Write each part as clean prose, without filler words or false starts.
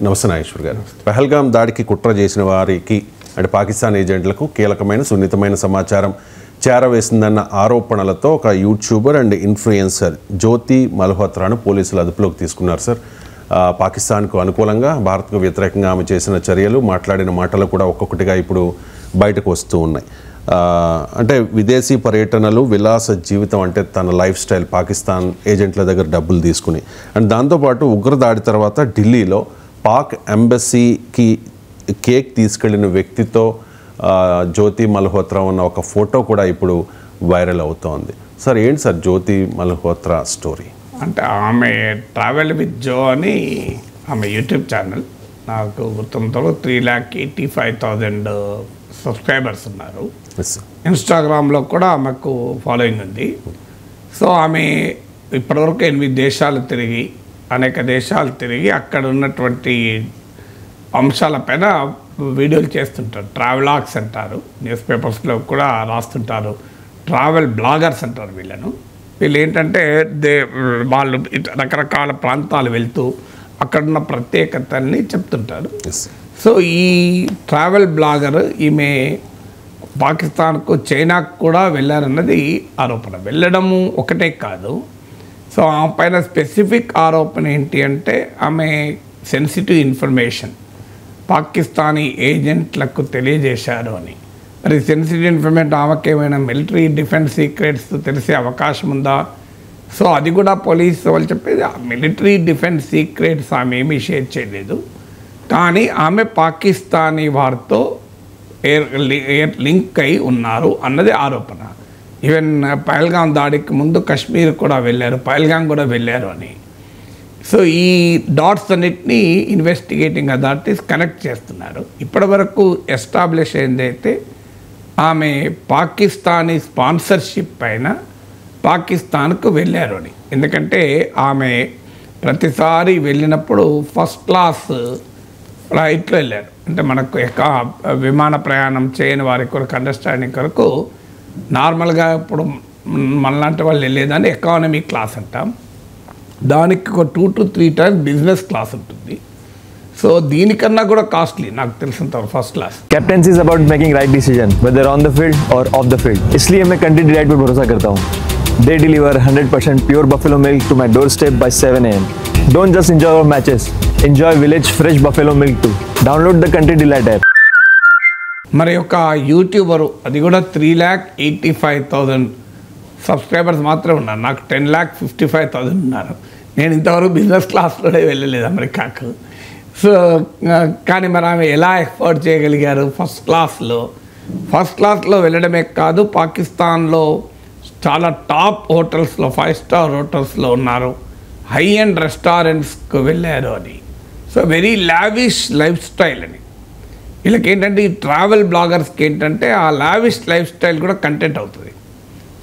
నమస్తే నాగేశ్వర్ గారు. పహల్గామ్ దాడికి కుట్ర చేసిన వారికి అంటే పాకిస్తాన్ ఏజెంట్లకు కీలకమైన సున్నితమైన సమాచారం చేరవేసిందన్న ఆరోపణలతో ఒక యూట్యూబర్ అండ్ ఇన్ఫ్లుయెన్సర్ జ్యోతి మల్హోత్రాను పోలీసులు అదుపులోకి తీసుకున్నారు సార్. పాకిస్తాన్కు అనుకూలంగా భారత్కు వ్యతిరేకంగా ఆమె చేసిన చర్యలు మాట్లాడిన మాటలు కూడా ఒక్కొక్కటిగా ఇప్పుడు బయటకు వస్తూ ఉన్నాయి. అంటే విదేశీ పర్యటనలు, విలాస జీవితం, అంటే తన లైఫ్ స్టైల్ పాకిస్తాన్ ఏజెంట్ల దగ్గర డబ్బులు తీసుకుని అండ్ దాంతోపాటు ఉగ్రదాడి తర్వాత ఢిల్లీలో పాక్ ఎంబసీకి కేక్ తీసుకెళ్లిన వ్యక్తితో జ్యోతి మల్హోత్రా ఉన్న ఒక ఫోటో కూడా ఇప్పుడు వైరల్ అవుతోంది. సార్ ఏంటి సార్ జ్యోతి మల్హోత్రా స్టోరీ? అంటే ఆమె ట్రావెల్ విత్ జో అని ఆమె యూట్యూబ్ ఛానల్, నాకు గుర్తున్నంత 3,85,000 సబ్స్క్రైబర్స్ ఉన్నారు. ఇన్స్టాగ్రామ్లో కూడా ఆమెకు ఫాలోయింగ్ ఉంది. సో ఆమె ఇప్పటివరకు 8 దేశాలు తిరిగి, అనేక దేశాలు తిరిగి అక్కడ ఉన్నటువంటి అంశాలపైన వీడియోలు చేస్తుంటారు. ట్రావెలాగ్స్ అంటారు, న్యూస్ పేపర్స్లో కూడా రాస్తుంటారు. ట్రావెల్ బ్లాగర్స్ అంటారు వీళ్ళను. వీళ్ళు ఏంటంటే వాళ్ళు రకరకాల ప్రాంతాలు వెళ్తూ అక్కడున్న ప్రత్యేకతల్ని చెప్తుంటారు. సో ఈ ట్రావెల్ బ్లాగర్ ఈమె పాకిస్తాన్కు, చైనాకు కూడా వెళ్ళారన్నది ఆరోపణ. వెళ్ళడము ఒకటే కాదు. సో ఆ పైన స్పెసిఫిక్ ఆరోపణ ఏంటి అంటే ఆమె సెన్సిటివ్ ఇన్ఫర్మేషన్ పాకిస్తానీ ఏజెంట్లకు తెలియజేశారు అని. మరి సెన్సిటివ్ ఇన్ఫర్మేషన్ ఆమెకి ఏమైనా మిలిటరీ డిఫెన్స్ సీక్రెట్స్ తెలిసే అవకాశం ఉందా? సో అది కూడా పోలీసు వాళ్ళు చెప్పేది మిలిటరీ డిఫెన్స్ సీక్రెట్స్ ఆమె ఏమీ షేర్ చేయలేదు. కానీ ఆమె పాకిస్తానీ వారితో లింక్ అయి ఉన్నారు అన్నది ఆరోపణ. ఈవెన్ పహల్గామ్ దాడికి ముందు కాశ్మీర్ కూడా వెళ్ళారు, పహల్గామ్ కూడా వెళ్ళారు అని. సో ఈ డాట్స్ అన్నిటినీ ఇన్వెస్టిగేటింగ్ అథారిటీస్ కనెక్ట్ చేస్తున్నారు. ఇప్పటి వరకు ఎస్టాబ్లిష్ అయిందైతే ఆమె పాకిస్తానీ స్పాన్సర్షిప్ పైన పాకిస్తాన్కు వెళ్ళారు అని. ఎందుకంటే ఆమె ప్రతిసారి వెళ్ళినప్పుడు ఫస్ట్ క్లాస్ ఫ్లైట్లో వెళ్ళారు. అంటే మనకు విమాన ప్రయాణం చేయని వారి కొరకు అండర్స్టాండింగ్ కొరకు నార్మల్గా ఇప్పుడు మనలాంటి వాళ్ళు వెళ్ళేదాన్ని ఎకానమీ క్లాస్ అంటాం. దానికి ఒక 2 to 3 times బిజినెస్ క్లాస్ ఉంటుంది. సో దీనికన్నా కూడా కాస్ట్లీ నాకు తెలిసినంత first class. Captaincy is about making right decision whether on the field और ऑफ द फील्ड. इसलिए मैं कंट्री डिलाइट पर भरोसा करता हूँ. They deliver 100% pure buffalo milk to my doorstep by 7 AM. Don't just enjoy our matches. Enjoy village fresh buffalo milk too. Download the Country Delight app. మరి ఒక YouTuber, అది కూడా 3,85,000 సబ్స్క్రైబర్స్ మాత్రమే ఉన్నారు. నాకు 10,55,000 ఉన్నారు. నేను ఇంతవరకు బిజినెస్ క్లాస్లోనే వెళ్ళలేదు అమెరికాకు. సో కానీ మరి ఆమె ఎలా ఎఫర్ట్ చేయగలిగారు? ఫస్ట్ క్లాస్లో వెళ్ళడమే కాదు, పాకిస్తాన్లో చాలా టాప్ హోటల్స్లో, 5 star హోటల్స్లో ఉన్నారు, హై అండ్ రెస్టారెంట్స్కి వెళ్ళారు అని. So very lavish life style అని. వీళ్ళకి ఏంటంటే ఈ ట్రావెల్ బ్లాగర్స్కి ఏంటంటే ఆ లావిష్ లైఫ్ స్టైల్ కూడా కంటెంట్ అవుతుంది.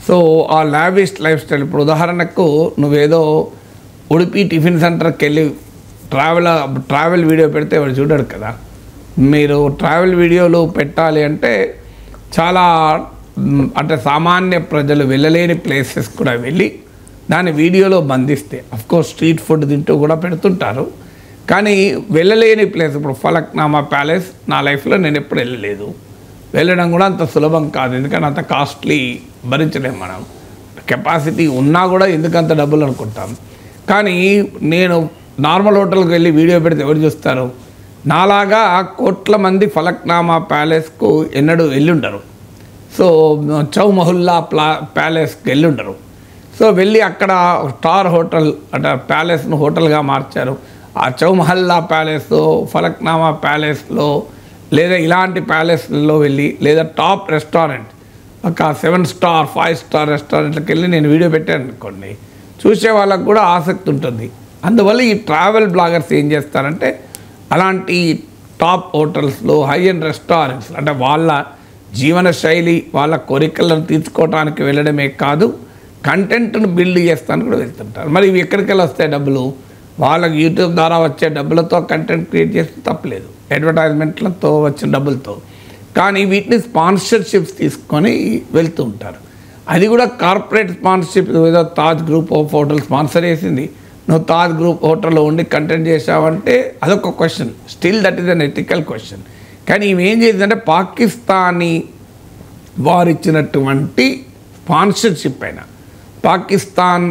సో ఆ లావిష్ లైఫ్ స్టైల్, ఇప్పుడు ఉదాహరణకు నువ్వేదో ఉడిపి టిఫిన్ సెంటర్కి వెళ్ళి ట్రావెల్ వీడియో పెడితే వాడు చూడడు కదా. మీరు ట్రావెల్ వీడియోలు పెట్టాలి అంటే చాలా అంటే సామాన్య ప్రజలు వెళ్ళలేని ప్లేసెస్ కూడా వెళ్ళి దాన్ని వీడియోలో బంధిస్తే, అఫ్కోర్స్ స్ట్రీట్ ఫుడ్ తింటూ కూడా పెడుతుంటారు, కానీ వెళ్ళలేని ప్లేస్, ఇప్పుడు ఫలక్నామా ప్యాలెస్ నా లైఫ్లో నేను ఎప్పుడు వెళ్ళలేదు, వెళ్ళడం కూడా అంత సులభం కాదు, ఎందుకంటే అంత కాస్ట్లీ భరించలేము మనం. కెపాసిటీ ఉన్నా కూడా ఎందుకంత డబ్బులు అనుకుంటాం. కానీ నేను నార్మల్ హోటల్కి వెళ్ళి వీడియో పెడితే ఎవరు చూస్తారు? నాలాగా కోట్ల మంది ఫలక్నామా ప్యాలెస్కు ఎన్నడూ వెళ్ళి ఉండరు. సో చౌమహల్లా ప్యాలెస్కి వెళ్ళి ఉండరు. సో వెళ్ళి అక్కడ స్టార్ హోటల్ అంటే ప్యాలెస్ను హోటల్గా మార్చారు. ఆ చౌమహల్లా ప్యాలెస్, ఫలక్నామా ప్యాలెస్లో లేదా ఇలాంటి ప్యాలెస్లలో వెళ్ళి, లేదా టాప్ రెస్టారెంట్ ఒక 7 star 5 star రెస్టారెంట్కి వెళ్ళి నేను వీడియో పెట్టాను అనుకోండి, చూసే వాళ్ళకు కూడా ఆసక్తి ఉంటుంది. అందువల్ల ఈ ట్రావెల్ బ్లాగర్స్ ఏం చేస్తారంటే అలాంటి టాప్ హోటల్స్లో, హై అండ్ రెస్టారెంట్స్ అంటే వాళ్ళ జీవన శైలి, వాళ్ళ కోరికలను తీర్చుకోవడానికి వెళ్ళడమే కాదు, కంటెంట్ను బిల్డ్ చేస్తానికి కూడా వెళ్తుంటారు. మరి ఇవి ఎక్కడికి వెళ్ళి వస్తాయి డబ్బులు? వాళ్ళకి యూట్యూబ్ ద్వారా వచ్చే డబ్బులతో కంటెంట్ క్రియేట్ చేస్తే తప్పలేదు, అడ్వర్టైజ్మెంట్లతో వచ్చిన డబ్బులతో. కానీ వీటిని స్పాన్సర్షిప్స్ తీసుకొని వెళ్తూ ఉంటారు. అది కూడా కార్పొరేట్ స్పాన్సర్షిప్. ఏదో Taj group of hotel sponsor చేసింది, నువ్వు తాజ్ గ్రూప్ హోటల్లో ఉండి కంటెంట్ చేసావంటే అదొక question, still that is an ethical question. కానీ ఈమె ఏం చేసిందంటే పాకిస్తానీ వారు ఇచ్చినటువంటి స్పాన్సర్షిప్ అయినా పాకిస్తాన్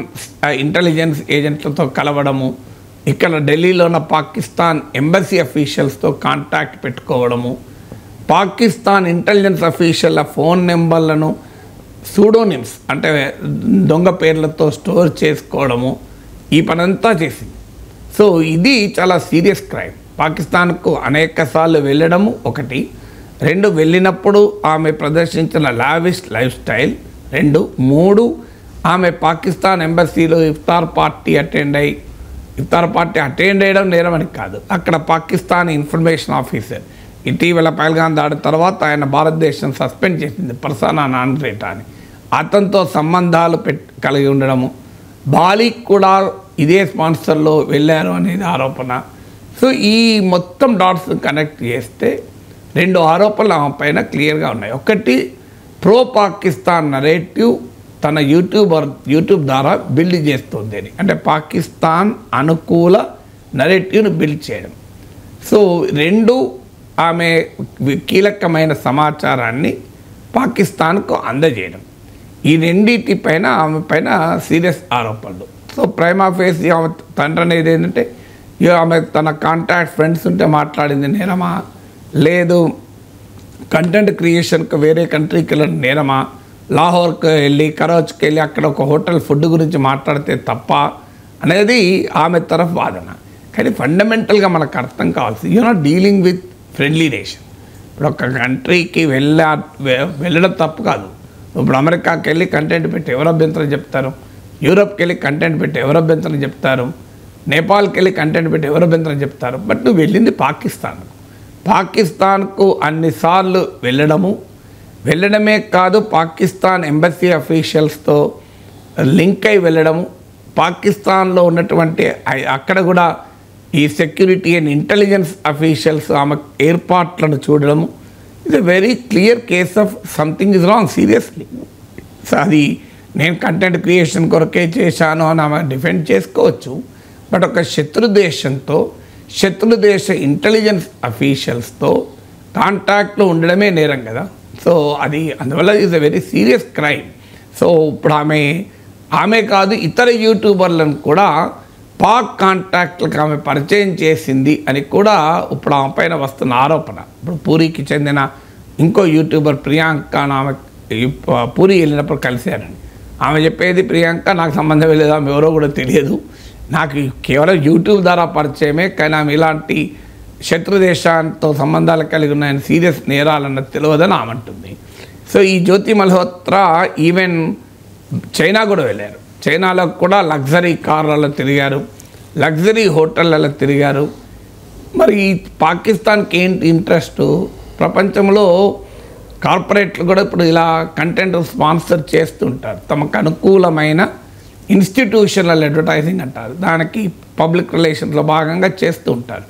ఇంటెలిజెన్స్ ఏజెంట్లతో కలవడము, ఇక్కడ ఢిల్లీలో ఉన్న పాకిస్తాన్ ఎంబసీ అఫీషియల్స్తో కాంటాక్ట్ పెట్టుకోవడము, పాకిస్తాన్ ఇంటెలిజెన్స్ అఫీషియల్ల ఫోన్ నెంబర్లను సూడోనిమ్స్ అంటే దొంగ పేర్లతో స్టోర్ చేసుకోవడము, ఈ పనంతా చేసింది. సో ఇది చాలా సీరియస్ క్రైమ్. పాకిస్తాన్కు అనేక సార్లు వెళ్ళడము ఒకటి, 2 వెళ్ళినప్పుడు ఆమె ప్రదర్శించిన లావిష్ లైఫ్ స్టైల్ 2, 3 ఆమె పాకిస్తాన్ ఎంబసీలో ఇఫ్తార్ పార్టీ అటెండ్ అయ్యడం నేరం అని కాదు, అక్కడ పాకిస్తాన్ ఇన్ఫర్మేషన్ ఆఫీసర్ ఇటీవల పహల్గాం దాడి తర్వాత ఆయన భారతదేశం సస్పెండ్ చేసింది పర్సనా నాన్ గ్రేటా అని, అతనితో సంబంధాలు కలిగి ఉండడము, బాలికి కూడా ఇదే స్పాన్సర్లో వెళ్ళారు అనేది ఆరోపణ. సో ఈ మొత్తం డాట్స్ కనెక్ట్ చేస్తే 2 ఆరోపణలు ఆమె పైన క్లియర్గా ఉన్నాయి. ఒకటి, ప్రో పాకిస్తాన్ నరేటివ్ తన యూట్యూబ్ ద్వారా బిల్డ్ చేస్తుంది అని, అంటే పాకిస్తాన్ అనుకూల నరేటివ్ను బిల్డ్ చేయడం. సో 2, ఆమె కీలకమైన సమాచారాన్ని పాకిస్తాన్కు అందజేయడం. ఈ రెండింటిపైన ఆమె పైన సీరియస్ ఆరోపణలు. సో ప్రైమా ఫేస్ ఆమె తండ్రి అనేది ఏంటంటే ఆమె తన కాంటాక్ట్ ఫ్రెండ్స్ ఉంటే మాట్లాడింది నేరమా, లేదు కంటెంట్ క్రియేషన్కి వేరే కంట్రీకి వెళ్ళిన నేరమా, లాహోర్కి వెళ్ళి కరాచ్కి వెళ్ళి అక్కడ ఒక హోటల్ ఫుడ్ గురించి మాట్లాడితే తప్ప అనేది ఆమె తరఫు వాదన. కానీ ఫండమెంటల్గా మనకు అర్థం కావాల్సి not dealing with friendly nation. ఇప్పుడు ఒక కంట్రీకి వెళ్ళడం తప్పు కాదు. ఇప్పుడు అమెరికాకి వెళ్ళి కంటెంట్ పెట్టి ఎవరు అభ్యంతరం చెప్తారు, యూరోప్కి వెళ్ళి కంటెంట్ పెట్టి ఎవరు అభ్యంతరం చెప్తారు, నేపాల్కి వెళ్ళి కంటెంట్ పెట్టి ఎవరు అభ్యంతరం చెప్తారు. బట్ నువ్వు వెళ్ళింది పాకిస్తాన్కు అన్నిసార్లు వెళ్ళడమే కాదు, పాకిస్తాన్ ఎంబసీ అఫీషియల్స్తో లింక్ అయి వెళ్ళడము, పాకిస్తాన్లో ఉన్నటువంటి అక్కడ కూడా ఈ సెక్యూరిటీ అండ్ ఇంటెలిజెన్స్ అఫీషియల్స్ ఆమె ఏర్పాట్లను చూడడము. ఇది very clear case of something is wrong seriously. So అది నేను కంటెంట్ క్రియేషన్ కొరకే చేశాను అని ఆమె డిఫెండ్ చేసుకోవచ్చు. బట్ ఒక శత్రుదేశ ఇంటెలిజెన్స్ అఫీషియల్స్తో కాంటాక్ట్లో ఉండడమే నేరం కదా. సో అది అందువల్ల is a very serious crime. So ఇప్పుడు ఆమె కాదు ఇతర యూట్యూబర్లను కూడా పాక్ కాంటాక్ట్లకు ఆమె పరిచయం చేసింది అని కూడా ఇప్పుడు ఆమె పైన వస్తున్న ఆరోపణ. ఇప్పుడు పూరికి చెందిన ఇంకో యూట్యూబర్ ప్రియాంక ఆమె పూరి వెళ్ళినప్పుడు కలిశారని ఆమె చెప్పేది, ప్రియాంక నాకు సంబంధం లేదు, ఆమె ఎవరో కూడా తెలియదు, నాకు కేవలం యూట్యూబ్ ద్వారా పరిచయమే, కానీ ఆమె ఇలాంటి శత్రుదేశాలతో సంబంధాలు కలిగి ఉన్నాయని సీరియస్ నేరాలన్నది తెలియదని ఆమె అంటుంది. సో ఈ జ్యోతి మల్హోత్రా ఈవెన్ చైనా కూడా వెళ్ళారు, చైనాలో కూడా లగ్జరీ కార్లలో తిరిగారు, లగ్జరీ హోటళ్ళలో తిరిగారు. మరి పాకిస్తాన్కి ఏంటి ఇంట్రెస్ట్, ప్రపంచంలో కార్పొరేట్లు కూడా ఇప్పుడు ఇలా కంటెంట్ స్పాన్సర్ చేస్తుంటారు, తమకు అనుకూలమైన ఇన్స్టిట్యూషనల్ అడ్వర్టైజింగ్ అంటారు, దానికి పబ్లిక్ రిలేషన్స్లో భాగంగా చేస్తూ ఉంటారు.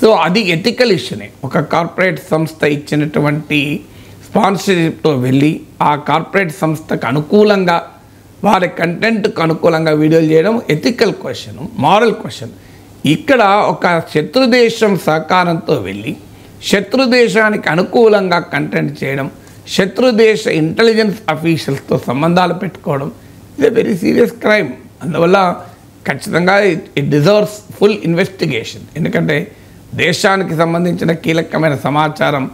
సో అది ఎథికల్ ఇష్యూనే. ఒక కార్పొరేట్ సంస్థ ఇచ్చినటువంటి స్పాన్సర్షిప్తో వెళ్ళి ఆ కార్పొరేట్ సంస్థకు అనుకూలంగా వారి కంటెంట్కు అనుకూలంగా వీడియోలు చేయడం ఎథికల్ క్వశ్చన్, మారల్ క్వశ్చన్. ఇక్కడ ఒక శత్రుదేశం సహకారంతో వెళ్ళి శత్రుదేశానికి అనుకూలంగా కంటెంట్ చేయడం, శత్రుదేశ ఇంటెలిజెన్స్ అఫీషియల్స్తో సంబంధాలు పెట్టుకోవడం ఇది వెరీ సీరియస్ క్రైమ్. అందువల్ల ఖచ్చితంగా ఇట్ డిజర్వ్స్ ఫుల్ ఇన్వెస్టిగేషన్. ఎందుకంటే దేశానికి సంబంధించిన కీలకమైన సమాచారం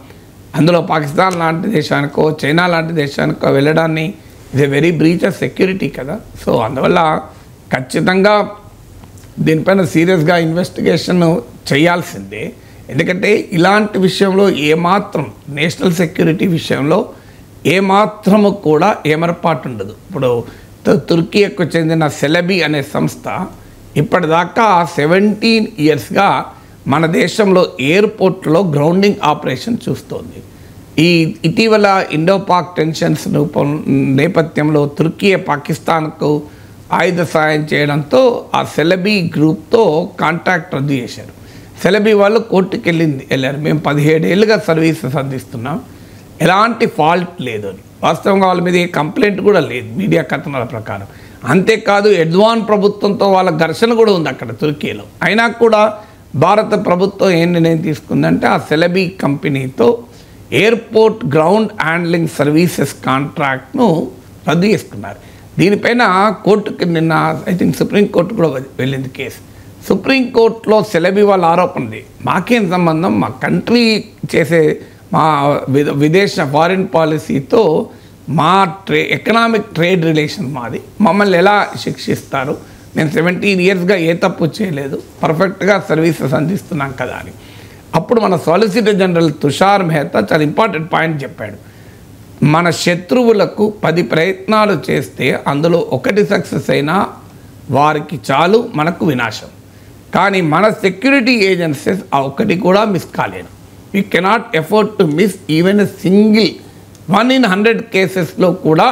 అందులో పాకిస్తాన్ లాంటి దేశానికో చైనా లాంటి దేశానికో వెళ్ళడాన్ని ఇది వెరీ బ్రీచ్ ఆఫ్ సెక్యూరిటీ కదా. సో అందువల్ల ఖచ్చితంగా దీనిపైన సీరియస్గా ఇన్వెస్టిగేషన్ చేయాల్సిందే. ఎందుకంటే ఇలాంటి విషయంలో ఏమాత్రం నేషనల్ సెక్యూరిటీ విషయంలో ఏమాత్రము కూడా ఏమరపాటు ఉండదు. ఇప్పుడు తుర్కీకు చెందిన సెలబీ అనే సంస్థ ఇప్పటిదాకా 17 ఇయర్స్గా మన దేశంలో ఎయిర్పోర్ట్లో గ్రౌండింగ్ ఆపరేషన్ చూస్తోంది. ఈ ఇటీవల ఇండో పాక్ టెన్షన్స్ నేపథ్యంలో తుర్కీ పాకిస్తాన్కు ఆయుధ సాయం చేయడంతో ఆ సెలబీ గ్రూప్తో కాంటాక్ట్ రద్దు చేశారు. సెలబీ వాళ్ళు కోర్టుకి వెళ్ళారు, మేము 17 ఏళ్ళుగా సర్వీసెస్ అందిస్తున్నాం, ఎలాంటి ఫాల్ట్ లేదు అని. వాస్తవంగా వాళ్ళ మీద ఏ కంప్లైంట్ కూడా లేదు మీడియా కథనాల ప్రకారం. అంతేకాదు ఎర్దోగాన్ ప్రభుత్వంతో వాళ్ళ ఘర్షణ కూడా ఉంది అక్కడ తుర్కీలో. అయినా కూడా భారత ప్రభుత్వం ఏం నిర్ణయం తీసుకుందంటే ఆ సెలబీ కంపెనీతో ఎయిర్పోర్ట్ గ్రౌండ్ హ్యాండ్లింగ్ సర్వీసెస్ కాంట్రాక్ట్ను రద్దు చేసుకున్నారు. దీనిపైన కోర్టుకి నిన్న ఐ థింక్ సుప్రీంకోర్టు కూడా వెళ్ళింది కేసు. సుప్రీంకోర్టులో సెలబీ వాళ్ళ ఆరోపణ ఉంది, మాకేం సంబంధం, మా కంట్రీ చేసే మా విదేశ ఫారిన్ పాలసీతో మా ఎకనామిక్ ట్రేడ్ రిలేషన్ మాది, మమ్మల్ని ఎలా శిక్షిస్తారు, నేను 17 ఇయర్స్గా ఏ తప్పు చేయలేదు, పర్ఫెక్ట్గా సర్వీసెస్ అందిస్తున్నాం కదా అని. అప్పుడు మన సాలిసిటర్ జనరల్ తుషార్ మెహతా చాలా ఇంపార్టెంట్ పాయింట్ చెప్పాడు. మన శత్రువులకు 10 ప్రయత్నాలు చేస్తే అందులో 1 సక్సెస్ అయినా వారికి చాలు, మనకు వినాశం. కానీ మన సెక్యూరిటీ ఏజెన్సీస్ ఆ 1 కూడా మిస్ కాలేదు. We cannot afford to miss even a single 1 in 100 కేసెస్లో కూడా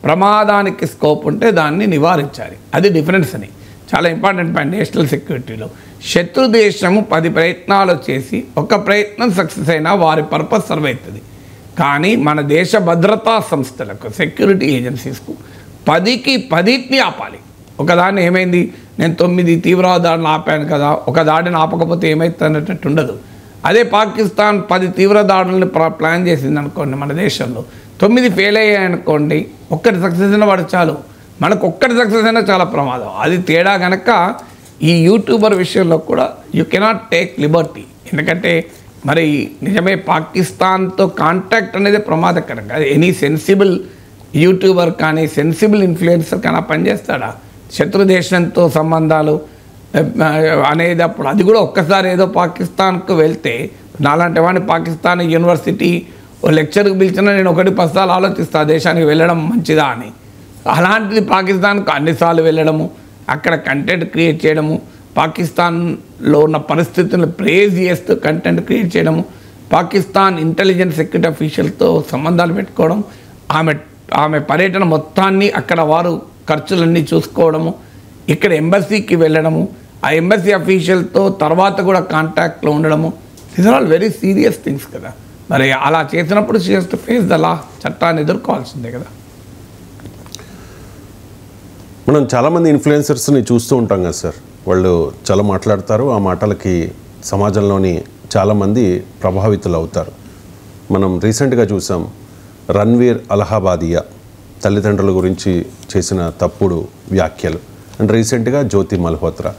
ప్రమాదానికి స్కోప్ ఉంటే దాన్ని నివారించాలి. అది డిఫరెన్స్ అని చాలా ఇంపార్టెంట్ పాయింట్ నేషనల్ సెక్యూరిటీలో. శత్రు దేశము 10 ప్రయత్నాలు చేసి 1 ప్రయత్నం సక్సెస్ అయినా వారి పర్పస్ సర్వ్ అవుతుంది. కానీ మన దేశ భద్రతా సంస్థలకు సెక్యూరిటీ ఏజెన్సీస్కు 10కి 10ని ఆపాలి. ఒకదాన్ని ఏమైంది, నేను 9 తీవ్రవాద దాడులు ఆపాను కదా, ఒక దాడిని ఆపకపోతే ఏమవుతుంది అన్నట్టు ఉండదు. అదే పాకిస్తాన్ 10 తీవ్ర దాడులను ప్లాన్ చేసింది అనుకోండి, మన దేశంలో 9 ఫెయిల్ అయ్యాయి అనుకోండి, 1 సక్సెస్ అయినా వాడు చాలు, మనకు 1 సక్సెస్ అయినా చాలా ప్రమాదం. అది తేడా కనుక ఈ యూట్యూబర్ విషయంలో కూడా యూ కెనాట్ టేక్ లిబర్టీ. ఎందుకంటే మరి నిజమే పాకిస్తాన్తో కాంటాక్ట్ అనేది ప్రమాదకరం కాదు. ఎనీ సెన్సిబుల్ యూట్యూబర్ కానీ సెన్సిబుల్ ఇన్ఫ్లుయెన్సర్ కానీ పనిచేస్తాడా? శత్రు దేశంతో సంబంధాలు అనేది అప్పుడు అది కూడా ఒక్కసారి ఏదో పాకిస్తాన్కు వెళ్తే నాలాంటి వాడిని పాకిస్తాన్ యూనివర్సిటీ లెక్చర్కి పిలిచినా నేను 1-10 సార్లు ఆలోచిస్తా ఆ దేశానికి వెళ్ళడం మంచిదా అని. అలాంటిది పాకిస్తాన్కు అన్నిసార్లు వెళ్ళడము, అక్కడ కంటెంట్ క్రియేట్ చేయడము, పాకిస్తాన్లో ఉన్న పరిస్థితులను ప్రేజ్ చేస్తూ కంటెంట్ క్రియేట్ చేయడము, పాకిస్తాన్ ఇంటెలిజెన్స్ సెక్యూరిటీ అఫీషియల్తో సంబంధాలు పెట్టుకోవడం, ఆమె పర్యటన మొత్తాన్ని అక్కడ వారు ఖర్చులన్నీ చూసుకోవడము, ఇక్కడ ఎంబసీకి వెళ్ళడము, ఆ ఎంబసీ అఫీషియల్తో తర్వాత కూడా కాంటాక్ట్లో ఉండడము, these are all very serious things కదా. మరి అలా చేసినప్పుడు she has to face the law, చట్టాన్ని ఎదుర్కోవాల్సిందే కదా. మనం చాలామంది ఇన్ఫ్లుయెన్సర్స్ని చూస్తూ ఉంటాం కదా సార్, వాళ్ళు చాలా మాట్లాడతారు, ఆ మాటలకి సమాజంలోని చాలామంది ప్రభావితులు అవుతారు. మనం రీసెంట్గా చూసాం రణ్వీర్ అలహాబాదియా తల్లిదండ్రుల గురించి చేసిన తప్పుడు వ్యాఖ్యలు, అండ్ రీసెంట్గా జ్యోతి మల్హోత్రా.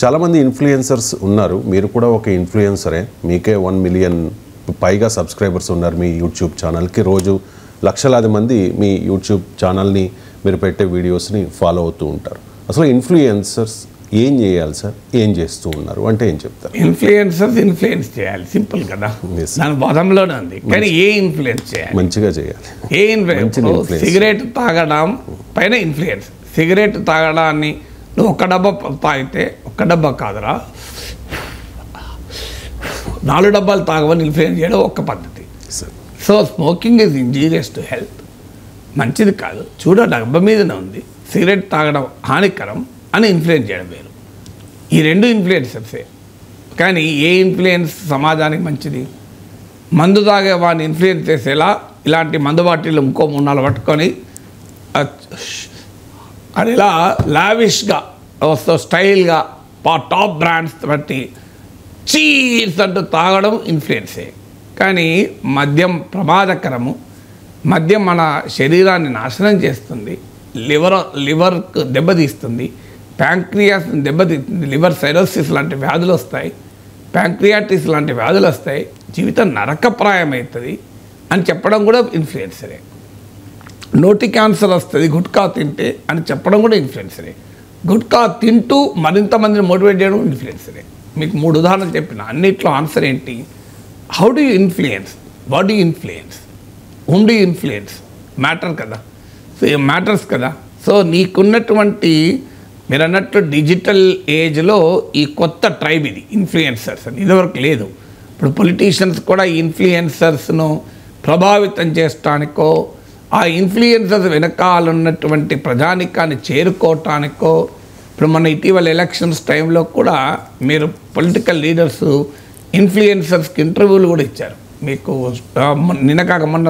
చాలామంది ఇన్ఫ్లుయెన్సర్స్ ఉన్నారు, మీరు కూడా ఒక ఇన్ఫ్లుయెన్సరే, మీకే 1 మిలియన్ పైగా సబ్స్క్రైబర్స్ ఉన్నారు మీ యూట్యూబ్ ఛానల్కి. రోజు లక్షలాది మంది మీ యూట్యూబ్ ఛానల్ని మీరు పెట్టే వీడియోస్ని ఫాలో అవుతూ ఉంటారు. అసలు ఇన్ఫ్లుయెన్సర్స్ ఏం చేయాలి సార్, ఏం చేస్తూ ఉన్నారు అంటే ఏం చెప్తారు? ఇన్ఫ్లుయెన్సర్స్ ఇన్ఫ్లుయెన్స్ చేయాలి, సింపుల్ కదా, దాని బదంలోనే ఉంది. కానీ ఏ ఇన్ఫ్లుయెన్స్ చేయాలి? మంచిగా చేయాలి. ఏ ఇన్ఫ్లుయెన్స్? సిగరెట్ తాగడం పైన ఇన్ఫ్లుయెన్స్. సిగరెట్ తాగడాన్ని నువ్వు 1 డబ్బా తాగితే, 1 డబ్బా కాదురా 4 డబ్బాలు తాగమని ఇన్ఫ్లుయెన్స్ చేయడం ఒక పద్ధతి. So smoking is injurious to health, మంచిది కాదు, చూడ డబ్బా మీదనే ఉంది, సిగరెట్ తాగడం హానికరం అని ఇన్ఫ్లుయెన్స్ చేయడం వేరు. ఈ 2 ఇన్ఫ్లుయెన్సర్సే. కానీ ఏ ఇన్ఫ్లుయెన్స్ సమాజానికి మంచిది? మందు తాగే వాడిని ఇన్ఫ్లుయెన్స్ చేసేలా ఇలాంటి మందు బాటిళ్ళు ఇంకో 3-4 పట్టుకొని అది ఇలా లావిష్గా వస్తూ స్టైల్గా టాప్ బ్రాండ్స్ బట్టి చీర్స్ అంటూ తాగడం ఇన్ఫ్లుయెన్సే. కానీ మద్యం ప్రమాదకరము, మద్యం మన శరీరాన్ని నాశనం చేస్తుంది, లివర్కు దెబ్బతీస్తుంది, ప్యాంక్రియాస్ని దెబ్బతీస్తుంది, లివర్ సైరోసిస్ లాంటి వ్యాధులు వస్తాయి, ప్యాంక్రియాటిస్ లాంటి వ్యాధులు వస్తాయి, జీవితం నరకప్రాయమవుతుంది అని చెప్పడం కూడా ఇన్ఫ్లుయెన్సరే. నోటి క్యాన్సర్ వస్తుంది గుట్కా తింటే అని చెప్పడం కూడా ఇన్ఫ్లుయెన్సరే. గుట్కా తింటూ మరింత మందిని మోటివేట్ చేయడం ఇన్ఫ్లుయెన్సరే. మీకు 3 ఉదాహరణలు చెప్పిన, అన్నిట్లో ఆన్సర్ ఏంటి? How do you influence, what do influence, whom do influence matter కదా. సో మ్యాటర్స్ కదా. సో నీకున్నటువంటి మీరు అన్నట్టు డిజిటల్ ఏజ్లో ఈ కొత్త ట్రైబ్ ఇది ఇన్ఫ్లుయెన్సర్స్ అని, ఇదివరకు లేదు. ఇప్పుడు పొలిటీషియన్స్ కూడా ఇన్ఫ్లుయెన్సర్స్ను ప్రభావితం చేయడానికో, ఆ ఇన్ఫ్లుయెన్సర్స్ వెనకాలన్నటువంటి ప్రజానికాన్ని చేరుకోవటానికో, ఇప్పుడు మన ఇటీవల ఎలక్షన్స్ టైంలో కూడా మీరు పొలిటికల్ లీడర్స్ ఇన్ఫ్లుయెన్సర్స్కి ఇంటర్వ్యూలు కూడా ఇచ్చారు. మీకు నిన్న కాక మొన్న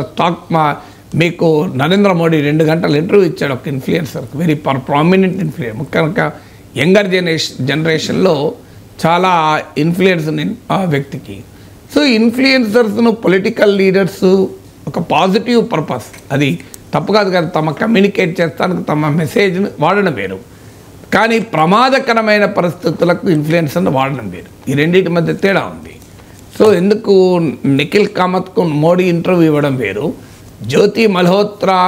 మీకు నరేంద్ర మోడీ 2 గంటలు ఇంటర్వ్యూ ఇచ్చాడు ఒక ఇన్ఫ్లుయెన్సర్కి, వెరీ ప్రామినెంట్ ఇన్ఫ్లుయెన్స్. ముఖ్యంగా యంగర్ జనరేషన్లో చాలా ఇన్ఫ్లుయెన్స్ ఉంది ఆ వ్యక్తికి. సో ఇన్ఫ్లుయెన్సర్స్ను పొలిటికల్ లీడర్స్ ఒక పాజిటివ్ పర్పస్, అది తప్పు కాదు కదా, తమ కమ్యూనికేట్ చేస్తానికి తమ మెసేజ్ని వాడడం వేరు, కానీ ప్రమాదకరమైన పరిస్థితులకు ఇన్ఫ్లుయెన్సర్ని వాడడం వేరు. ఈ రెండింటి మధ్య తేడా ఉంది. సో ఎందుకు నిఖిల్ కామత్కు మోడీ ఇంటర్వ్యూ ఇవ్వడం వేరు, జ్యోతి మల్హోత్రా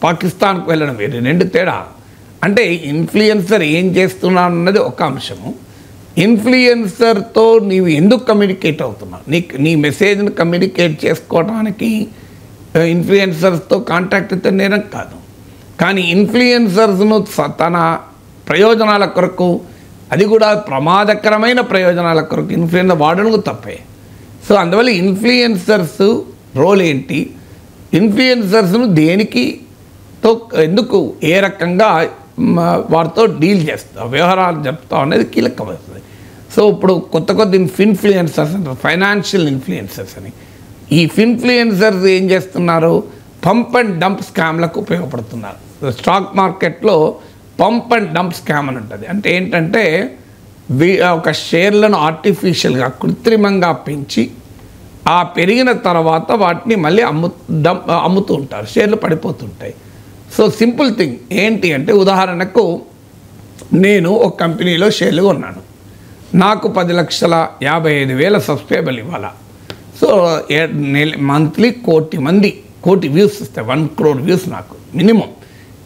పాకిస్తాన్కు వెళ్ళడం వేరు, రెండు తేడా. అంటే ఇన్ఫ్లుయెన్సర్ ఏం చేస్తున్నాడు అన్నది ఒక అంశము, ఇన్ఫ్లుయెన్సర్తో నీవు ఎందుకు కమ్యూనికేట్ అవుతున్నావు, నీ మెసేజ్ని కమ్యూనికేట్ చేసుకోవడానికి ఇన్ఫ్లుయెన్సర్స్తో కాంటాక్ట్ అయితే నేరం కాదు. కానీ ఇన్ఫ్లుయెన్సర్స్ను తన ప్రయోజనాల కొరకు, అది కూడా ప్రమాదకరమైన ప్రయోజనాల కొరకు ఇన్ఫ్లుయెన్సర్ వాడడం తప్పే. సో అందువల్ల ఇన్ఫ్లుయెన్సర్స్ రోల్ ఏంటి, ఇన్ఫ్లుయెన్సర్స్ను దేనికితో ఎందుకు ఏ రకంగా వారితో డీల్ చేస్తా వ్యవహారాలు చెప్తావు అనేది కీలకమవుతుంది. సో ఇప్పుడు కొత్త ఇన్ఫ్లుయెన్సర్స్ అంటారు, ఫైనాన్షియల్ ఇన్ఫ్లుయెన్సర్స్ అని. ఈ ఇన్ఫ్లుయెన్సర్స్ ఏం చేస్తున్నారు, పంప్ అండ్ డంప్ స్కామ్లకు ఉపయోగపడుతున్నారు. స్టాక్ మార్కెట్లో పంప్ అండ్ డంప్ స్కామ్ అని ఉంటుంది. అంటే ఏంటంటే ఒక షేర్లను ఆర్టిఫిషియల్గా కృత్రిమంగా పెంచి ఆ పెరిగిన తర్వాత వాటిని మళ్ళీ అమ్ముతూ ఉంటారు, షేర్లు పడిపోతుంటాయి. సో సింపుల్ థింగ్ ఏంటి అంటే, ఉదాహరణకు నేను ఒక కంపెనీలో షేర్లు కొన్నాను, నాకు 10,55,000 సబ్స్క్రైబర్లు ఇవ్వాలా. సో మంత్లీ 1,00,00,000 కోటి వ్యూస్ వస్తాయి, 1 crore వ్యూస్ నాకు మినిమం.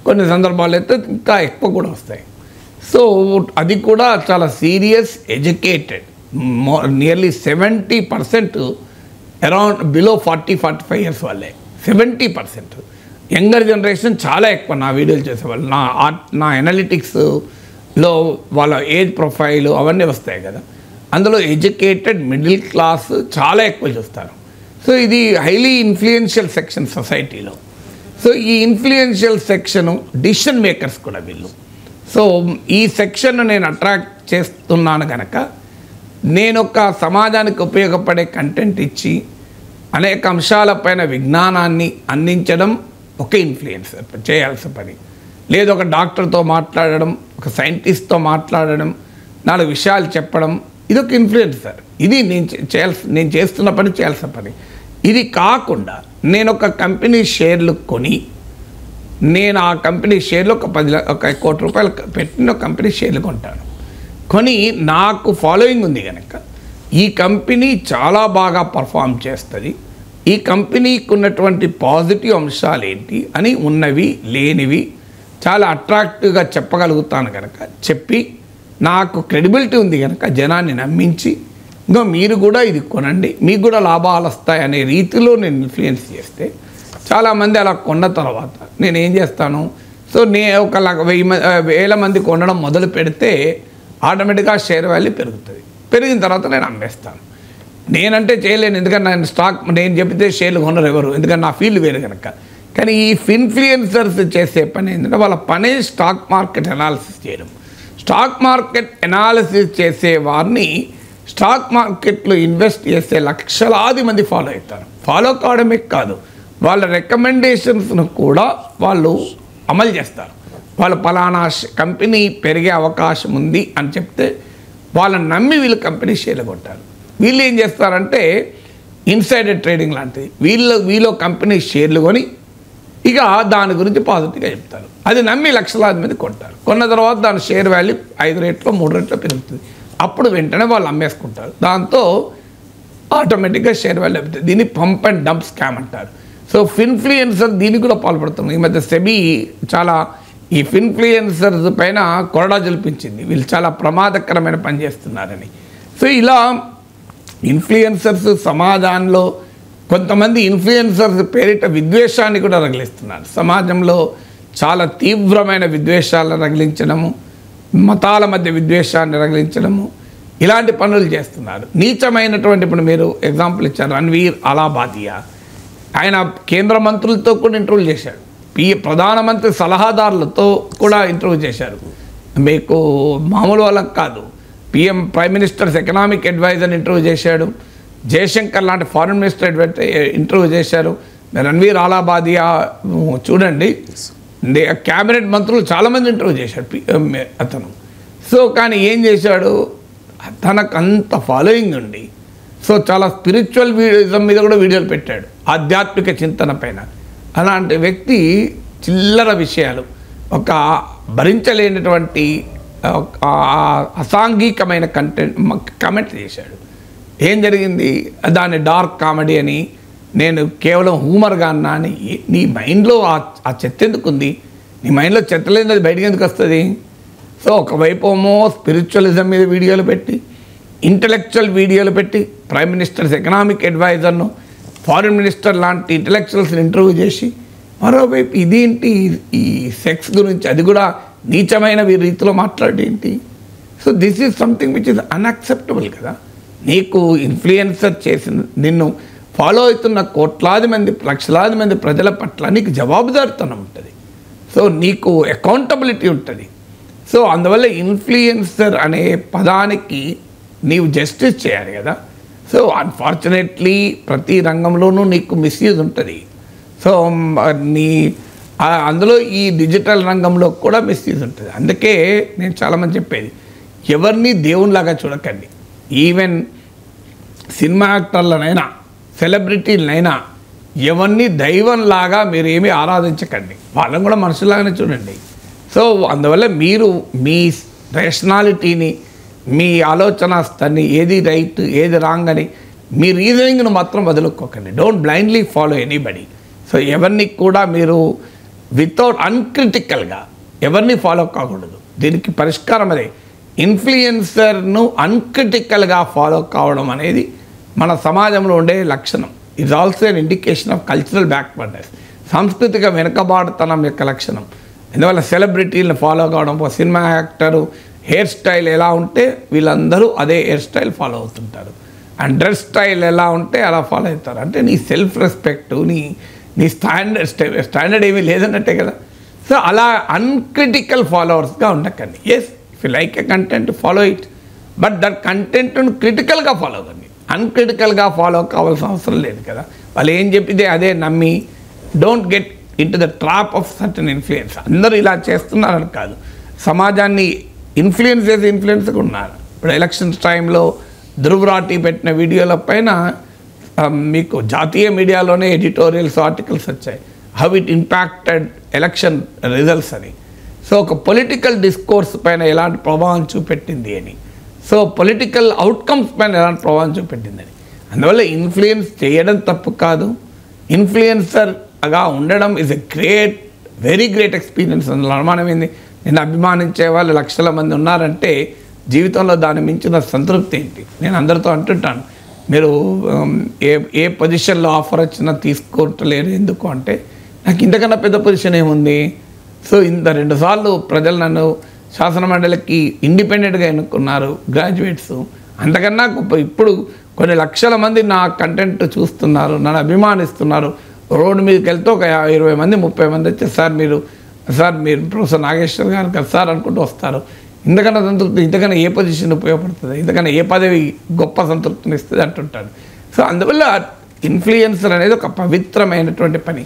కొన్ని సందర్భాలు అయితే ఇంకా ఎక్కువ కూడా వస్తాయి. సో అది కూడా చాలా serious, educated, nearly 70% around below 40-45 years వాళ్ళే, 70%. యంగర్ జనరేషన్ చాలా ఎక్కువ నా వీడియోలు చేసేవాళ్ళు. నా ఎనాలిటిక్స్లో వాళ్ళ ఏజ్ ప్రొఫైల్ అవన్నీ వస్తాయి కదా, అందులో ఎడ్యుకేటెడ్ మిడిల్ క్లాస్ చాలా ఎక్కువ చూస్తారు. సో ఇది హైలీ ఇన్ఫ్లుయెన్షియల్ సెక్షన్ సొసైటీలో. సో ఈ ఇన్ఫ్లుయెన్షియల్ సెక్షను డిసిషన్ మేకర్స్ కూడా వీళ్ళు. సో ఈ సెక్షన్ను నేను అట్రాక్ట్ చేస్తున్నాను కనుక నేను ఒక సమాజానికి ఉపయోగపడే కంటెంట్ ఇచ్చి అనేక అంశాలపైన విజ్ఞానాన్ని అందించడం ఒక ఇన్ఫ్లుయెన్సర్ చేయాల్సిన పని. లేదు ఒక డాక్టర్తో మాట్లాడడం, ఒక సైంటిస్ట్తో మాట్లాడడం, 4 విషయాలు చెప్పడం, ఇది ఒక ఇన్ఫ్లుయెన్సర్. ఇది నేను చేస్తున్న పని, చేయాల్సిన పని. ఇది కాకుండా నేను ఒక కంపెనీ షేర్లు కొని, నేను ఆ కంపెనీ షేర్లు ఒక 1 కోటి రూపాయలు పెట్టిన కంపెనీ షేర్లు కొంటాను. కొని నాకు ఫాలోయింగ్ ఉంది కనుక ఈ కంపెనీ చాలా బాగా పర్ఫామ్ చేస్తుంది, ఈ కంపెనీకి ఉన్నటువంటి పాజిటివ్ అంశాలు ఏంటి అని ఉన్నవి లేనివి చాలా అట్రాక్టివ్గా చెప్పగలుగుతాను కనుక చెప్పి, నాకు క్రెడిబిలిటీ ఉంది కనుక జనాన్ని నమ్మించి, ఇంకా మీరు కూడా ఇది కొనండి, మీకు కూడా లాభాలు వస్తాయి అనే రీతిలో నేను ఇన్ఫ్లుయెన్స్ చేస్తే, చాలామంది అలా కొన్న తర్వాత నేను ఏం చేస్తాను, సో ఒక 1,000 మంది కొనడం మొదలు పెడితే ఆటోమేటిక్గా షేర్ వాల్యూ పెరుగుతుంది. పెరిగిన తర్వాత నేను అమ్మేస్తాను. నేనంటే చేయలేను, ఎందుకంటే నేను చెప్తే షేర్లు కొనరు ఎవరు, ఎందుకంటే నా ఫీల్డ్ వేరు కనుక. కానీ ఈ ఇన్ఫ్లుయెన్సర్స్ చేసే పని ఏంటంటే, వాళ్ళ పని స్టాక్ మార్కెట్ అనాలిసిస్ చేయడం. స్టాక్ మార్కెట్ అనాలిసిస్ చేసే వారిని స్టాక్ మార్కెట్లో ఇన్వెస్ట్ చేసే లక్షలాది మంది ఫాలో అవుతారు. ఫాలో కావడమే కాదు, వాళ్ళ రికమెండేషన్స్ను కూడా వాళ్ళు అమలు చేస్తారు. వాళ్ళు పలానా కంపెనీ పెరిగే అవకాశం ఉంది అని చెప్తే వాళ్ళని నమ్మి వీళ్ళు కంపెనీ షేర్లు కొంటారు. వీళ్ళు ఏం చేస్తారంటే ఇన్సైడర్ ట్రేడింగ్ లాంటిది, వీళ్ళు కంపెనీ షేర్లు కొని ఇక దాని గురించి పాజిటివ్గా చెప్తారు. అది నమ్మి లక్షలాది మంది కొంటారు. కొన్న తర్వాత దాని షేర్ వాల్యూ 5 రెట్లు 3 రెట్లు పెరుగుతుంది. అప్పుడు వెంటనే వాళ్ళు అమ్మేసుకుంటారు. దాంతో ఆటోమేటిక్గా షేర్ వాల్యూ పెరుగుతుంది. దీన్ని పంప్ అండ్ డంప్ స్కామ్ అంటారు. సో ఇన్ఫ్లుయెన్సర్ దీనికి కూడా పాల్పడుతున్నారు. ఈ మధ్య సెబీ చాలా ఈ ఇన్ఫ్లుయెన్సర్స్ పైన కొరడా జల్పించింది, వీళ్ళు చాలా ప్రమాదకరమైన పని చేస్తున్నారని. సో ఇలా ఇన్ఫ్లుయెన్సర్స్ సమాజంలో కొంతమంది ఇన్ఫ్లుయెన్సర్స్ పేరిట విద్వేషాన్ని కూడా రగిలిస్తున్నారు. సమాజంలో చాలా తీవ్రమైన విద్వేషాలను రగిలించడము, మతాల మధ్య విద్వేషాన్ని రగిలించడము, ఇలాంటి పనులు చేస్తున్నారు. నీచమైనటువంటి, ఇప్పుడు మీరు ఎగ్జాంపుల్ ఇచ్చారు రణ్వీర్ అలాబాదియా, ఆయన కేంద్ర మంత్రులతో కూడా ఇంటర్వ్యూ చేశాడు, ప్రధానమంత్రి సలహాదారులతో కూడా ఇంటర్వ్యూ చేశారు. మీకు మామూలు వాళ్ళకి కాదు, ప్రైమ్ మినిస్టర్స్ ఎకనామిక్ అడ్వైజర్ని ఇంటర్వ్యూ చేశాడు, జయశంకర్ లాంటి ఫారిన్ మినిస్టర్ ఇంటర్వ్యూ చేశారు, రణ్వీర్ ఆలాబాదియా చూడండి, క్యాబినెట్ మంత్రులు చాలామంది ఇంటర్వ్యూ చేశాడు అతను. సో కానీ ఏం చేశాడు, తనకు అంత ఫాలోయింగ్ ఉండి సో చాలా స్పిరిచువల్ వీడియోజం మీద కూడా వీడియోలు పెట్టాడు, ఆధ్యాత్మిక చింతన పైన. అలాంటి వ్యక్తి చిల్లర విషయాలు, ఒక భరించలేనటువంటి అసాంఘికమైన కమెంట్ చేశాడు. ఏం జరిగింది, దాన్ని డార్క్ కామెడీ అని, నేను కేవలం హ్యూమర్గా అన్నా అని. నీ మైండ్లో ఆ చెత్త ఎందుకుంది? నీ మైండ్లో చెత్త లేని అది బయటకు ఎందుకు వస్తుంది? సో ఒకవైపు ఏమో స్పిరిచువలిజం మీద వీడియోలు పెట్టి, ఇంటలెక్చువల్ వీడియోలు పెట్టి, ప్రైమ్ మినిస్టర్స్ ఎకనామిక్ అడ్వైజర్ను, ఫారిన్ మినిస్టర్ లాంటి ఇంటలెక్చువల్స్ని ఇంటర్వ్యూ చేసి, మరోవైపు ఇదేంటి ఈ సెక్స్ గురించి అది కూడా నీచమైన రీతిలో మాట్లాడేంటి? So this is something which is unacceptable కదా. నీకు ఇన్ఫ్లుయెన్సర్ చేసిన, నిన్ను ఫాలో అవుతున్న కోట్లాది మంది లక్షలాది మంది ప్రజల పట్ల నీకు జవాబుదారితనం ఉంటుంది. సో నీకు అకౌంటబిలిటీ ఉంటుంది. సో అందువల్ల ఇన్ఫ్లుయెన్సర్ అనే పదానికి నీవు జస్టిస్ చేయాలి కదా. సో అన్ఫార్చునేట్లీ ప్రతి రంగంలోనూ నీకు మిస్యూజ్ ఉంటుంది. సో అందులో ఈ డిజిటల్ రంగంలో కూడా మిస్యూజ్ ఉంటుంది. అందుకే నేను చాలామంది చెప్పేది, ఎవరిని దేవునిలాగా చూడకండి. ఈవెన్ సినిమా యాక్టర్లనైనా సెలబ్రిటీలనైనా ఎవరిని దైవంలాగా మీరు ఏమీ ఆరాధించకండి, వాళ్ళని కూడా మనుషులాగానే చూడండి. సో అందువల్ల మీరు మీ రేషనాలిటీని, మీ ఆలోచన స్థాన్ని, ఏది రైట్ ఏది రాంగ్ అని మీ రీజనింగ్ను మాత్రం వదులుకోకండి. Don't blindly follow anybody. So ఎవరిని కూడా మీరు వితౌట్ అన్క్రిటికల్గా ఎవరిని ఫాలో కాకూడదు. దీనికి పరిష్కారం అదే, ఇన్ఫ్లుయెన్సర్ను అన్క్రిటికల్గా ఫాలో కావడం అనేది మన సమాజంలో ఉండే లక్షణం. It's also an indication of cultural backwardness, సాంస్కృతిక వెనుకబాటుతనం యొక్క లక్షణం. ఎందువల్ల సెలబ్రిటీలను ఫాలో కావడం, సినిమా యాక్టరు హెయిర్ స్టైల్ ఎలా ఉంటే వీళ్ళందరూ అదే హెయిర్ స్టైల్ ఫాలో అవుతుంటారు, అండ్ డ్రెస్ స్టైల్ ఎలా ఉంటే అలా ఫాలో అవుతారు. అంటే నీ సెల్ఫ్ రెస్పెక్ట్, నీ స్టాండర్డ్ ఏమీ లేదన్నట్టే కదా. సో అలా అన్క్రిటికల్ ఫాలోవర్స్గా ఉండకండి. Yes, if you like a content follow it, but that కంటెంట్ను క్రిటికల్గా ఫాలో కండి. అన్క్రిటికల్గా ఫాలో కావాల్సిన అవసరం లేదు కదా. వాళ్ళు ఏం చెప్పితే అదే నమ్మి don't get in to the trap of certain influence. అందరూ ఇలా చేస్తున్నారని కాదు, సమాజాన్ని ఇన్ఫ్లుయెన్స్ చేసి ఇన్ఫ్లుయెన్స్గా ఉన్నారు. ఇప్పుడు ఎలక్షన్స్ టైంలో ధృవరాటి పెట్టిన వీడియోల పైన మీకు జాతీయ మీడియాలోనే ఎడిటోరియల్స్ ఆర్టికల్స్ వచ్చాయి, how it impacted election results అని. సో ఒక పొలిటికల్ డిస్కోర్స్ పైన ఎలాంటి ప్రభావం చూపెట్టింది అని, సో పొలిటికల్ అవుట్కమ్స్ పైన ఎలాంటి ప్రభావం చూపెట్టిందని. అందువల్ల ఇన్ఫ్లుయెన్స్ చేయడం తప్పు కాదు, ఇన్ఫ్లుయెన్సర్గా ఉండడం is a great, very great experience. అందులో అనుమానం ఏంది? నేను అభిమానించే వాళ్ళు లక్షల మంది ఉన్నారంటే జీవితంలో దాన్ని మించిన సంతృప్తి ఏంటి? నేను అందరితో అంటుంటాను, మీరు ఏ పొజిషన్లో ఆఫర్ వచ్చినా తీసుకోవట్లేరు. ఎందుకు అంటే నాకు ఇంతకన్నా పెద్ద పొజిషన్ ఏముంది? సో ఇంత 2 సార్లు ప్రజలు నన్ను శాసనమండలికి ఇండిపెండెంట్గా ఎన్నుకున్నారు గ్రాడ్యుయేట్స్. అంతకన్నా ఇప్పుడు కొన్ని లక్షల మంది నా కంటెంట్ చూస్తున్నారు, నన్ను అభిమానిస్తున్నారు. రోడ్డు మీదకి వెళ్తే ఒక 20 మంది 30 మంది వచ్చి సార్ మీరు ప్రొఫెసర్ నాగేశ్వర్ గారు కదా సార్ అనుకుంటూ వస్తారు. ఇంతకన్నా సంతృప్తి, ఇంతకన్నా ఏ పొజిషన్ ఉపయోగపడుతుంది, ఇంతకన్నా ఏ పదవి గొప్ప సంతృప్తిని ఇస్తుంది అంటుంటాడు. సో అందువల్ల ఇన్ఫ్లుయెన్సర్ అనేది ఒక పవిత్రమైనటువంటి పని.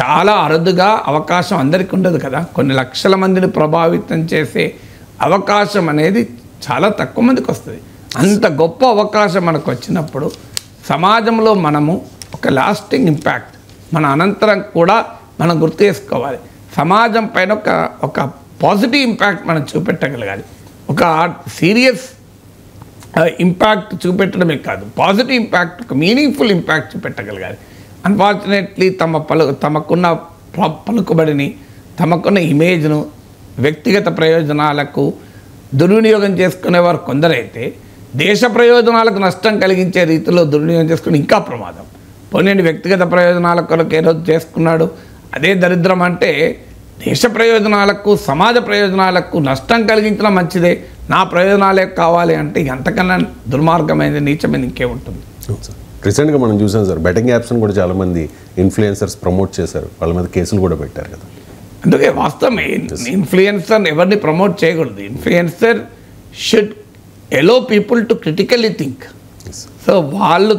చాలా అరుదుగా అవకాశం అందరికీ ఉండదు కదా. కొన్ని లక్షల మందిని ప్రభావితం చేసే అవకాశం అనేది చాలా తక్కువ మందికి వస్తుంది. అంత గొప్ప అవకాశం మనకు వచ్చినప్పుడు సమాజంలో మనము ఒక లాస్టింగ్ ఇంపాక్ట్, మన అనంతరం కూడా మనం గుర్తు చేసుకోవాలి. సమాజం పైన ఒక పాజిటివ్ ఇంపాక్ట్ మనం చూపెట్టగలగాలి. ఒక సీరియస్ ఇంపాక్ట్ చూపెట్టడమే కాదు, పాజిటివ్ ఇంపాక్ట్, ఒక మీనింగ్ఫుల్ ఇంపాక్ట్ చూపెట్టగలగాలి. అన్ఫార్చునేట్లీ తమకున్న పలుకుబడిని, తమకున్న ఇమేజ్ను వ్యక్తిగత ప్రయోజనాలకు దుర్వినియోగం చేసుకునేవారు కొందరైతే, దేశ ప్రయోజనాలకు నష్టం కలిగించే రీతిలో దుర్వినియోగం చేసుకుని ఇంకా ప్రమాదం. పోనీ వ్యక్తిగత ప్రయోజనాల కొరకు ఏదో చేసుకున్నాడు, అదే దరిద్రం. అంటే దేశ ప్రయోజనాలకు, సమాజ ప్రయోజనాలకు నష్టం కలిగించడం మంచిదే, నా ప్రయోజనాలే కావాలి అంటే అంతకన్నా దుర్మార్గమైనది, నీచమైనది ఇంకే ఉంటుంది. రీసెంట్గా మనం చూసాం సార్, బెట్టింగ్ యాప్స్ని కూడా చాలామంది ఇన్ఫ్లుయెన్సర్స్ ప్రమోట్ చేశారు, వాళ్ళ మీద కేసులు కూడా పెట్టారు కదా. అందుకే వాస్తవమే, ఇన్ఫ్లుయెన్సర్ ఎవరిని ప్రమోట్ చేయకూడదు. Influencer should allow people to critically think. So వాళ్ళు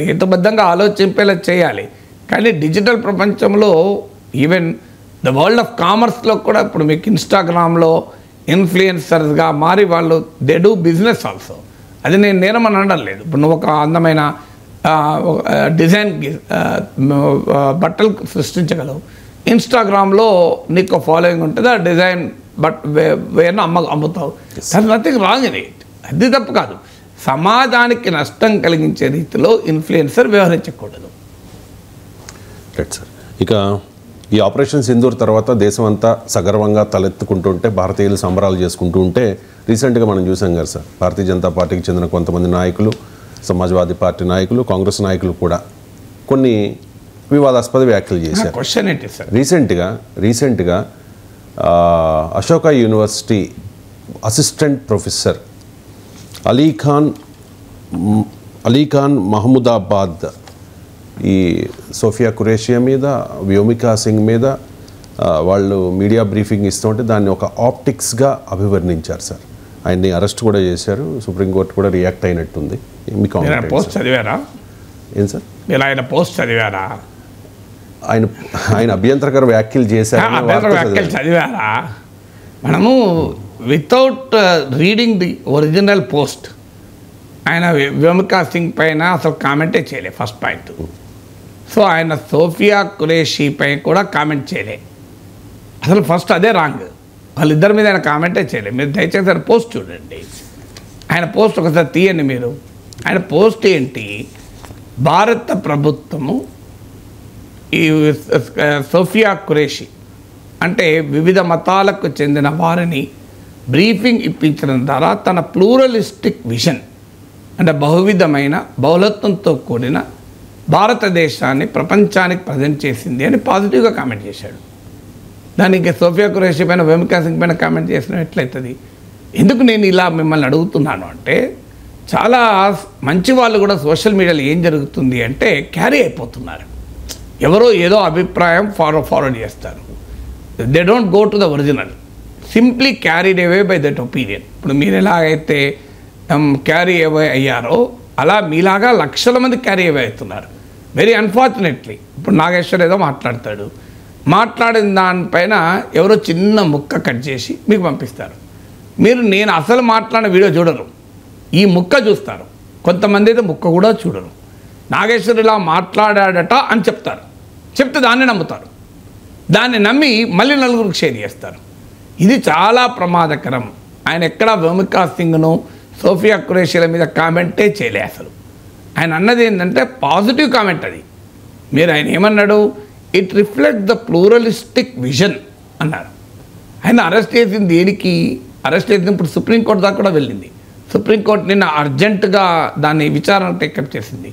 హేతుబద్ధంగా ఆలోచింపేలా చేయాలి. కానీ డిజిటల్ ప్రపంచంలో ఈవెన్ ద వరల్డ్ ఆఫ్ కామర్స్లో కూడా ఇప్పుడు మీకు ఇన్స్టాగ్రామ్లో ఇన్ఫ్లుయెన్సర్స్గా మారి వాళ్ళు దే డూ బిజినెస్ ఆల్సో. అది నేను నేరమని అనడం లేదు. ఇప్పుడు నువ్వు ఒక అందమైన డిజైన్ బట్టలు సృష్టించగలవు. ఇన్స్టాగ్రామ్లో నీకు ఫాలోయింగ్ ఉంటుంది, ఆ డిజైన్ వేరే అమ్ముతావు. That's nothing wrong in it. అది తప్పు కాదు. సమాజానికి నష్టం కలిగించే రీతిలో ఇన్ఫ్లుయెన్సర్ వ్యవహరించకూడదు. Right sir. ఇక ఈ ఆపరేషన్ సింధూర్ తర్వాత దేశం అంతా సగర్వంగా తలెత్తుకుంటుంటే, భారతీయులు సంబరాలు చేసుకుంటూ ఉంటే, రీసెంట్గా మనం చూసాం కదా సార్, భారతీయ జనతా పార్టీకి చెందిన కొంతమంది నాయకులు, సమాజ్వాదీ పార్టీ నాయకులు, కాంగ్రెస్ నాయకులు కూడా కొన్ని వివాదాస్పద వ్యాఖ్యలు చేశారు. క్వశ్చన్ ఏంటి సార్? రీసెంట్గా Ashoka university assistant professor Ali Khan Mahmudabad ఈ సోఫియా ఖురేషియా మీద, వ్యోమికా సింగ్ మీద వాళ్ళు మీడియా బ్రీఫింగ్ ఇస్తుంటే దాన్ని ఒక ఆప్టిక్స్గా అభివర్ణించారు సార్. ఆయన్ని అరెస్ట్ కూడా చేశారు. సుప్రీంకోర్టు కూడా రియాక్ట్ అయినట్టుంది. మీ కామెంట్ పోస్ట్ చదివారా? ఏం సార్? మీరు ఆయన పోస్ట్ చదివారా? ఆయన అభ్యంతరకర వ్యాఖ్యలు చేశారు. వ్యాఖ్యలు చదివారా? మనము without reading the original post ఆయన వ్యోమికా సింగ్ పైన అసలు కామెంటే చేయలే. First point. సో ఆయన సోఫియా ఖురేషీ పై కూడా కామెంట్ చేయలే. అసలు ఫస్ట్ అదే రాంగ్. వాళ్ళిద్దరి మీద ఆయన కామెంటే చేయలే. మీరు దయచేసి ఆయన పోస్ట్ చూడండి. ఆయన పోస్ట్ ఒకసారి తీయండి మీరు. ఆయన పోస్ట్ ఏంటి? భారత ప్రభుత్వము ఈ సోఫియా ఖురేషీ అంటే వివిధ మతాలకు చెందిన వారిని బ్రీఫింగ్ ఇప్పించడం ద్వారా తన ప్లూరలిస్టిక్ విజన్ అంటే బహువిధమైన బహుళత్వంతో కూడిన భారతదేశాన్ని ప్రపంచానికి ప్రజెంట్ చేసింది అని పాజిటివ్గా కామెంట్ చేశాడు. దానికి సోఫియా ఖురేషీ పైన, వ్యోమికా సింగ్ పైన కామెంట్ చేసిన ఎట్లయితుంది? ఎందుకు నేను ఇలా మిమ్మల్ని అడుగుతున్నాను అంటే, చాలా మంచి వాళ్ళు కూడా సోషల్ మీడియాలో ఏం జరుగుతుంది అంటే క్యారీ అయిపోతున్నారు. ఎవరో ఏదో అభిప్రాయం ఫార్వర్డ్ చేస్తారు. They don't go to the original, simply carried away by that opinion. ఇప్పుడు మీరు ఎలాగైతే క్యారీ అవే అయ్యారో అలా మీలాగా లక్షల మంది క్యారీ అవే అవుతున్నారు. వెరీ అన్ఫార్చునేట్లీ ఇప్పుడు నాగేశ్వర్ ఏదో మాట్లాడతాడు, మాట్లాడిన దానిపైన ఎవరో చిన్న ముక్క కట్ చేసి మీకు పంపిస్తారు. మీరు నేను అసలు మాట్లాడిన వీడియో చూడరు, ఈ ముక్క చూస్తారు. కొంతమంది అయితే ముక్క కూడా చూడరు. నాగేశ్వర్ ఇలా మాట్లాడాడట అని చెప్తారు, చెప్తే దాన్ని నమ్ముతారు. దాన్ని నమ్మి మళ్ళీ నలుగురికి షేర్ చేస్తారు. ఇది చాలా ప్రమాదకరం. ఆయన ఎక్కడ వ్యోమికా సింగ్ను, సోఫియా ఖురేషీల మీద కామెంటే చేయలే. అసలు ఆయన అన్నది ఏంటంటే పాజిటివ్ కామెంట్. అది మీరు ఆయన ఏమన్నాడు? It reflect the pluralistic vision అన్నారు. ఆయన అరెస్ట్ చేసింది దేనికి? అరెస్ట్ చేసింది ఇప్పుడు సుప్రీంకోర్టు దాకా కూడా వెళ్ళింది. సుప్రీంకోర్టు నిన్న అర్జెంటుగా దాన్ని విచారణ టేకప్ చేసింది.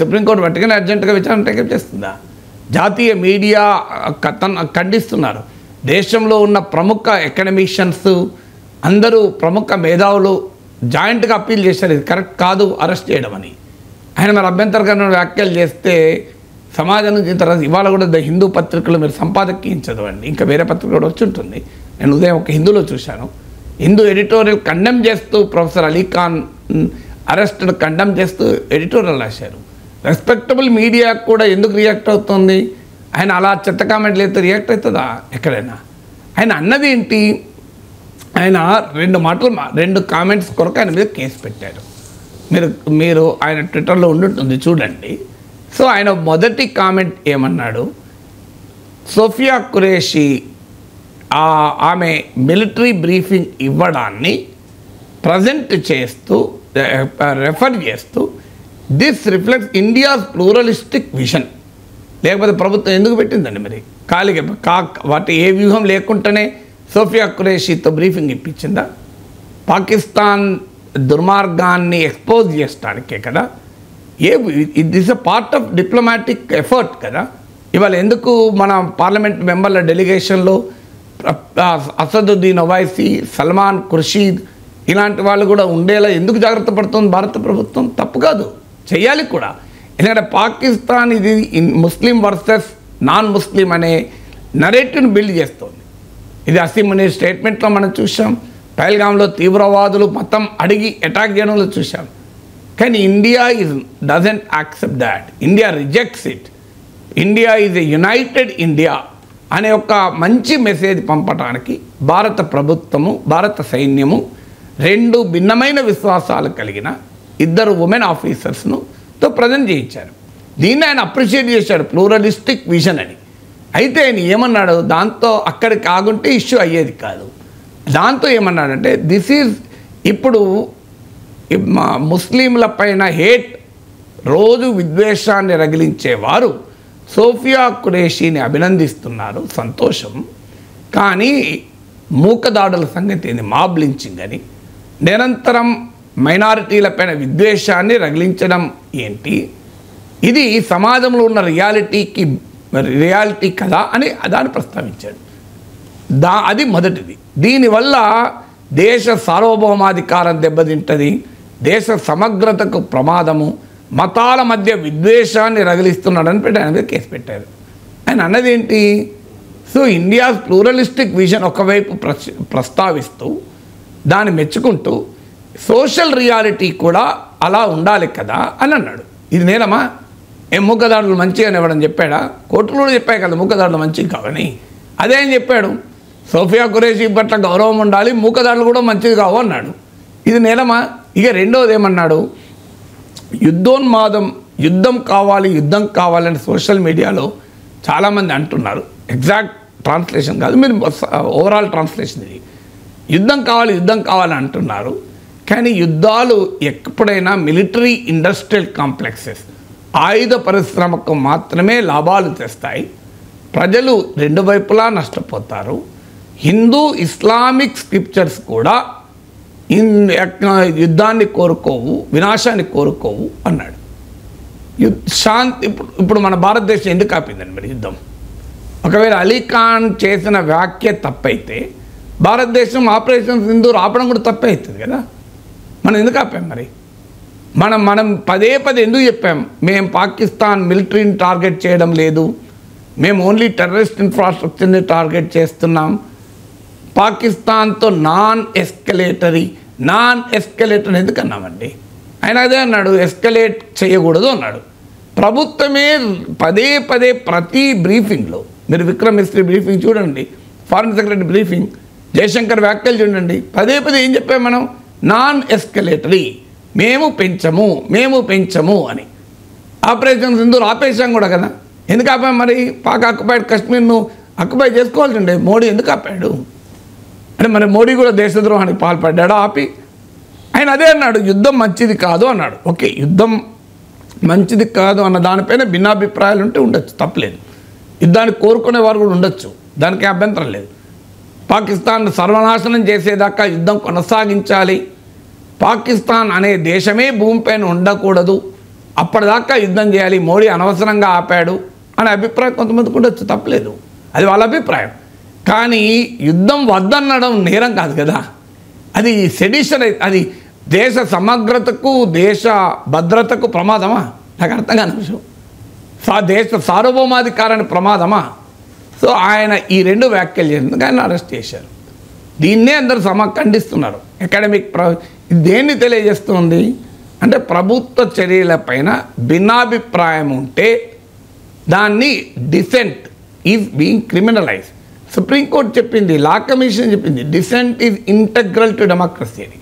సుప్రీంకోర్టు పట్టుకుని అర్జెంటుగా విచారణ టేకప్ చేస్తుందా? జాతీయ మీడియా ఖండిస్తున్నారు. దేశంలో ఉన్న ప్రముఖ ఎకనమిషియన్స్ అందరూ, ప్రముఖ మేధావులు జాయింట్గా అప్పీల్ చేశారు ఇది కరెక్ట్ కాదు అరెస్ట్ చేయడం అని. ఆయన మరి అభ్యంతరకరమైన వ్యాఖ్యలు చేస్తే సమాజం నుంచి తర్వాత ఇవాళ కూడా ద హిందూ పత్రికలో మీరు సంపాదకీయం చదవండి, ఇంకా వేరే పత్రిక కూడా వచ్చి ఉంటుంది. నేను ఉదయం ఒక హిందూలో చూశాను. హిందూ ఎడిటోరియల్ కండెమ్ చేస్తూ ప్రొఫెసర్ అలీఖాన్ అరెస్ట్ను కండెమ్ చేస్తూ ఎడిటోరియల్ రాశారు. రెస్పెక్టబుల్ మీడియా కూడా ఎందుకు రియాక్ట్ అవుతుంది? ఆయన అలా చెత్త కామెంట్లు అయితే రియాక్ట్ అవుతుందా ఎక్కడైనా? ఆయన అన్నది ఏంటి? ఆయన రెండు కామెంట్స్ కొరకు ఆయన మీద కేసు పెట్టారు. మీరు ఆయన ట్విట్టర్లో ఉండుంటుంది చూడండి. సో ఆయన మొదటి కామెంట్ ఏమన్నాడు? సోఫియా ఖురేషీ ఆమె మిలిటరీ బ్రీఫింగ్ ఇవ్వడాన్ని ప్రజెంట్ చేస్తూ రెఫర్ చేస్తూ this reflects India's pluralistic vision. లేకపోతే ప్రభుత్వం ఎందుకు పెట్టిందండి మరి? ఖాళీగా వాటి ఏ వ్యూహం లేకుండానే సోఫియా ఖురేషీతో బ్రీఫింగ్ ఇప్పించిందా? పాకిస్తాన్ దుర్మార్గాన్ని ఎక్స్పోజ్ చేయడానికే కదా. This a part of diplomatic effort కదా. ఇవాళ ఎందుకు మన పార్లమెంట్ మెంబర్ల డెలిగేషన్లో అసదుద్దీన్ ఒవైసీ, సల్మాన్ ఖుర్షీద్ ఇలాంటి వాళ్ళు కూడా ఉండేలా ఎందుకు జాగ్రత్త పడుతుంది భారత ప్రభుత్వం? తప్పు కాదు, చేయాలి కూడా. ఎందుకంటే పాకిస్తాన్ ఇది ముస్లిం వర్సెస్ నాన్ ముస్లిం అనే నరేటివ్ని బిల్డ్ చేస్తుంది. ఇది అసీముని స్టేట్మెంట్లో మనం చూసాం. పహల్గామ్లో తీవ్రవాదులు మతం అడిగి అటాక్ చేయడంలో చూసాం. కానీ India doesn't accept that. India rejects it. India is a United India అనే ఒక మంచి మెసేజ్ పంపడానికి భారత ప్రభుత్వము, భారత సైన్యము రెండు భిన్నమైన విశ్వాసాలు కలిగిన 2 ఉమెన్ ఆఫీసర్స్ను తో ప్రజెంట్ చేయించారు. దీన్ని ఆయన అప్రిషియేట్ చేశాడు, ప్లూరలిస్టిక్ విజన్ అని. అయితే ఆయన ఏమన్నాడు, దాంతో అక్కడికి ఆగుంటే ఇష్యూ అయ్యేది కాదు. దాంతో ఏమన్నాడంటే దిస్ ఈజ్ ఇప్పుడు ముస్లింల పైన హేట్, రోజు విద్వేషాన్ని రగిలించేవారు సోఫియా ఖురేషీని అభినందిస్తున్నారు, సంతోషం. కానీ మూకదాడుల సంగతి ఏంది, మాబ్ లించింగ్ అని నిరంతరం మైనారిటీలపైన విద్వేషాన్ని రగిలించడం ఏంటి, ఇది సమాజంలో ఉన్న రియాలిటీ కదా అని దాన్ని ప్రస్తావించాడు. అది మొదటిది. దీనివల్ల దేశ సార్వభౌమాధికారం దెబ్బతింటుంది, దేశ సమగ్రతకు ప్రమాదము, మతాల మధ్య విద్వేషాన్ని రగిలిస్తున్నాడని పెట్టి ఆయన మీద కేసు పెట్టారు. ఆయన అన్నది ఏంటి, సో ఇండియాస్ ప్లూరలిస్టిక్ విజన్ ఒకవైపు ప్రస్తావిస్తూ దాన్ని మెచ్చుకుంటూ సోషల్ రియాలిటీ కూడా అలా ఉండాలి కదా అని అన్నాడు. ఇది నేరమా? మూకదాడులు మంచిగానే ఇవ్వడం చెప్పాడా? కోర్టులు కూడా చెప్పాయి కదా మూకదాడులు మంచిగా కావని. అదే అని చెప్పాడు, సోఫియా ఖురేషీ పట్ల గౌరవం ఉండాలి, మూకదాడులు కూడా మంచిది కావు అన్నాడు. ఇది నేరమా? ఇక రెండవది ఏమన్నాడు, యుద్ధోన్మాదం, యుద్ధం కావాలని సోషల్ మీడియాలో చాలామంది అంటున్నారు. ఎగ్జాక్ట్ ట్రాన్స్లేషన్ కాదు, మీరు ఓవరాల్ ట్రాన్స్లేషన్ ఇది. యుద్ధం కావాలి అంటున్నారు. కానీ యుద్ధాలు ఎప్పుడైనా మిలిటరీ ఇండస్ట్రియల్ కాంప్లెక్సెస్, ఆయుధ పరిశ్రమకు మాత్రమే లాభాలు తెస్తాయి. ప్రజలు రెండు వైపులా నష్టపోతారు. హిందూ ఇస్లామిక్ స్క్రిప్చర్స్ కూడా యుద్ధాన్ని కోరుకోవు, వినాశాన్ని కోరుకోవు అన్నాడు. శాంతి ఇప్పుడు మన భారతదేశం ఎందుకు ఆపిందండి మరి యుద్ధం? ఒకవేళ అలీఖాన్ చేసిన వ్యాఖ్య తప్పైతే భారతదేశం ఆపరేషన్ సింధూర్ ఆపడం కూడా తప్పే అవుతుంది కదా. మనం ఎందుకు ఆపాం మరి? మనం పదే ఎందుకు చెప్పాం, మేము పాకిస్తాన్ మిలిటరీని టార్గెట్ చేయడం లేదు, మేము ఓన్లీ టెర్రరిస్ట్ ఇన్ఫ్రాస్ట్రక్చర్ని టార్గెట్ చేస్తున్నాం, పాకిస్తాన్తో నాన్ ఎస్కలేటర్ ఎందుకు అన్నామండి? ఆయన అదే అన్నాడు, ఎస్కలేట్ చేయకూడదు అన్నాడు. ప్రభుత్వమే పదే ప్రతి బ్రీఫింగ్లో, మీరు విక్రమ్ మిస్త్రీ బ్రీఫింగ్ చూడండి, ఫారెన్ సెక్రటరీ బ్రీఫింగ్, జయశంకర్ వ్యాఖ్యలు చూడండి, పదే ఏం చెప్పాం మనం, నాన్ ఎస్కలేటరీ, మేము పెంచము అని. ఆపరేషన్ సింధూర్ ఆపేశాం కూడా కదా. ఎందుకు ఆపాం మరి? పాక్ ఆక్యుపైడ్ కశ్మీర్ను ఆక్యుపై చేసుకోవాల్సి ఉండే, మోడీ ఎందుకు ఆపాడు అంటే మరి మోడీ కూడా దేశద్రోహానికి పాల్పడ్డాడు ఆపి. ఆయన అదే అన్నాడు, యుద్ధం మంచిది కాదు అన్నాడు. ఓకే, యుద్ధం మంచిది కాదు అన్న దానిపైన భిన్నాభిప్రాయాలు ఉంటే ఉండొచ్చు, తప్పలేదు. యుద్ధాన్ని కోరుకునే వారు కూడా ఉండొచ్చు, దానికి అభ్యంతరం లేదు. పాకిస్తాన్ సర్వనాశనం చేసేదాకా యుద్ధం కొనసాగించాలి, పాకిస్తాన్ అనే దేశమే భూమిపైన ఉండకూడదు, అప్పటిదాకా యుద్ధం చేయాలి, మోడీ అనవసరంగా ఆపాడు అనే అభిప్రాయం కొంతమందికి ఉండొచ్చు, తప్పలేదు, అది వాళ్ళ అభిప్రాయం. కానీ యుద్ధం వద్దనడం నేరం కాదు కదా, అది సెడిషన్, అది దేశ సమగ్రతకు దేశ భద్రతకు ప్రమాదమా? నాకు అర్థం కాని విషయం. దేశ సార్వభౌమాధికారానికి ప్రమాదమా? సో ఆయన ఈ రెండు వ్యాఖ్యలు చేసినందుకు ఆయన అరెస్ట్ చేశారు. దీన్నే అందరూ ఖండిస్తున్నారు. అకాడమిక్ దేన్ని తెలియజేస్తుంది అంటే ప్రభుత్వ చర్యలపైన భిన్నాభిప్రాయం ఉంటే దాన్ని dissent is being criminalise. Supreme court చెప్పింది, లా కమిషన్ చెప్పింది, dissent is integral to democracy అని.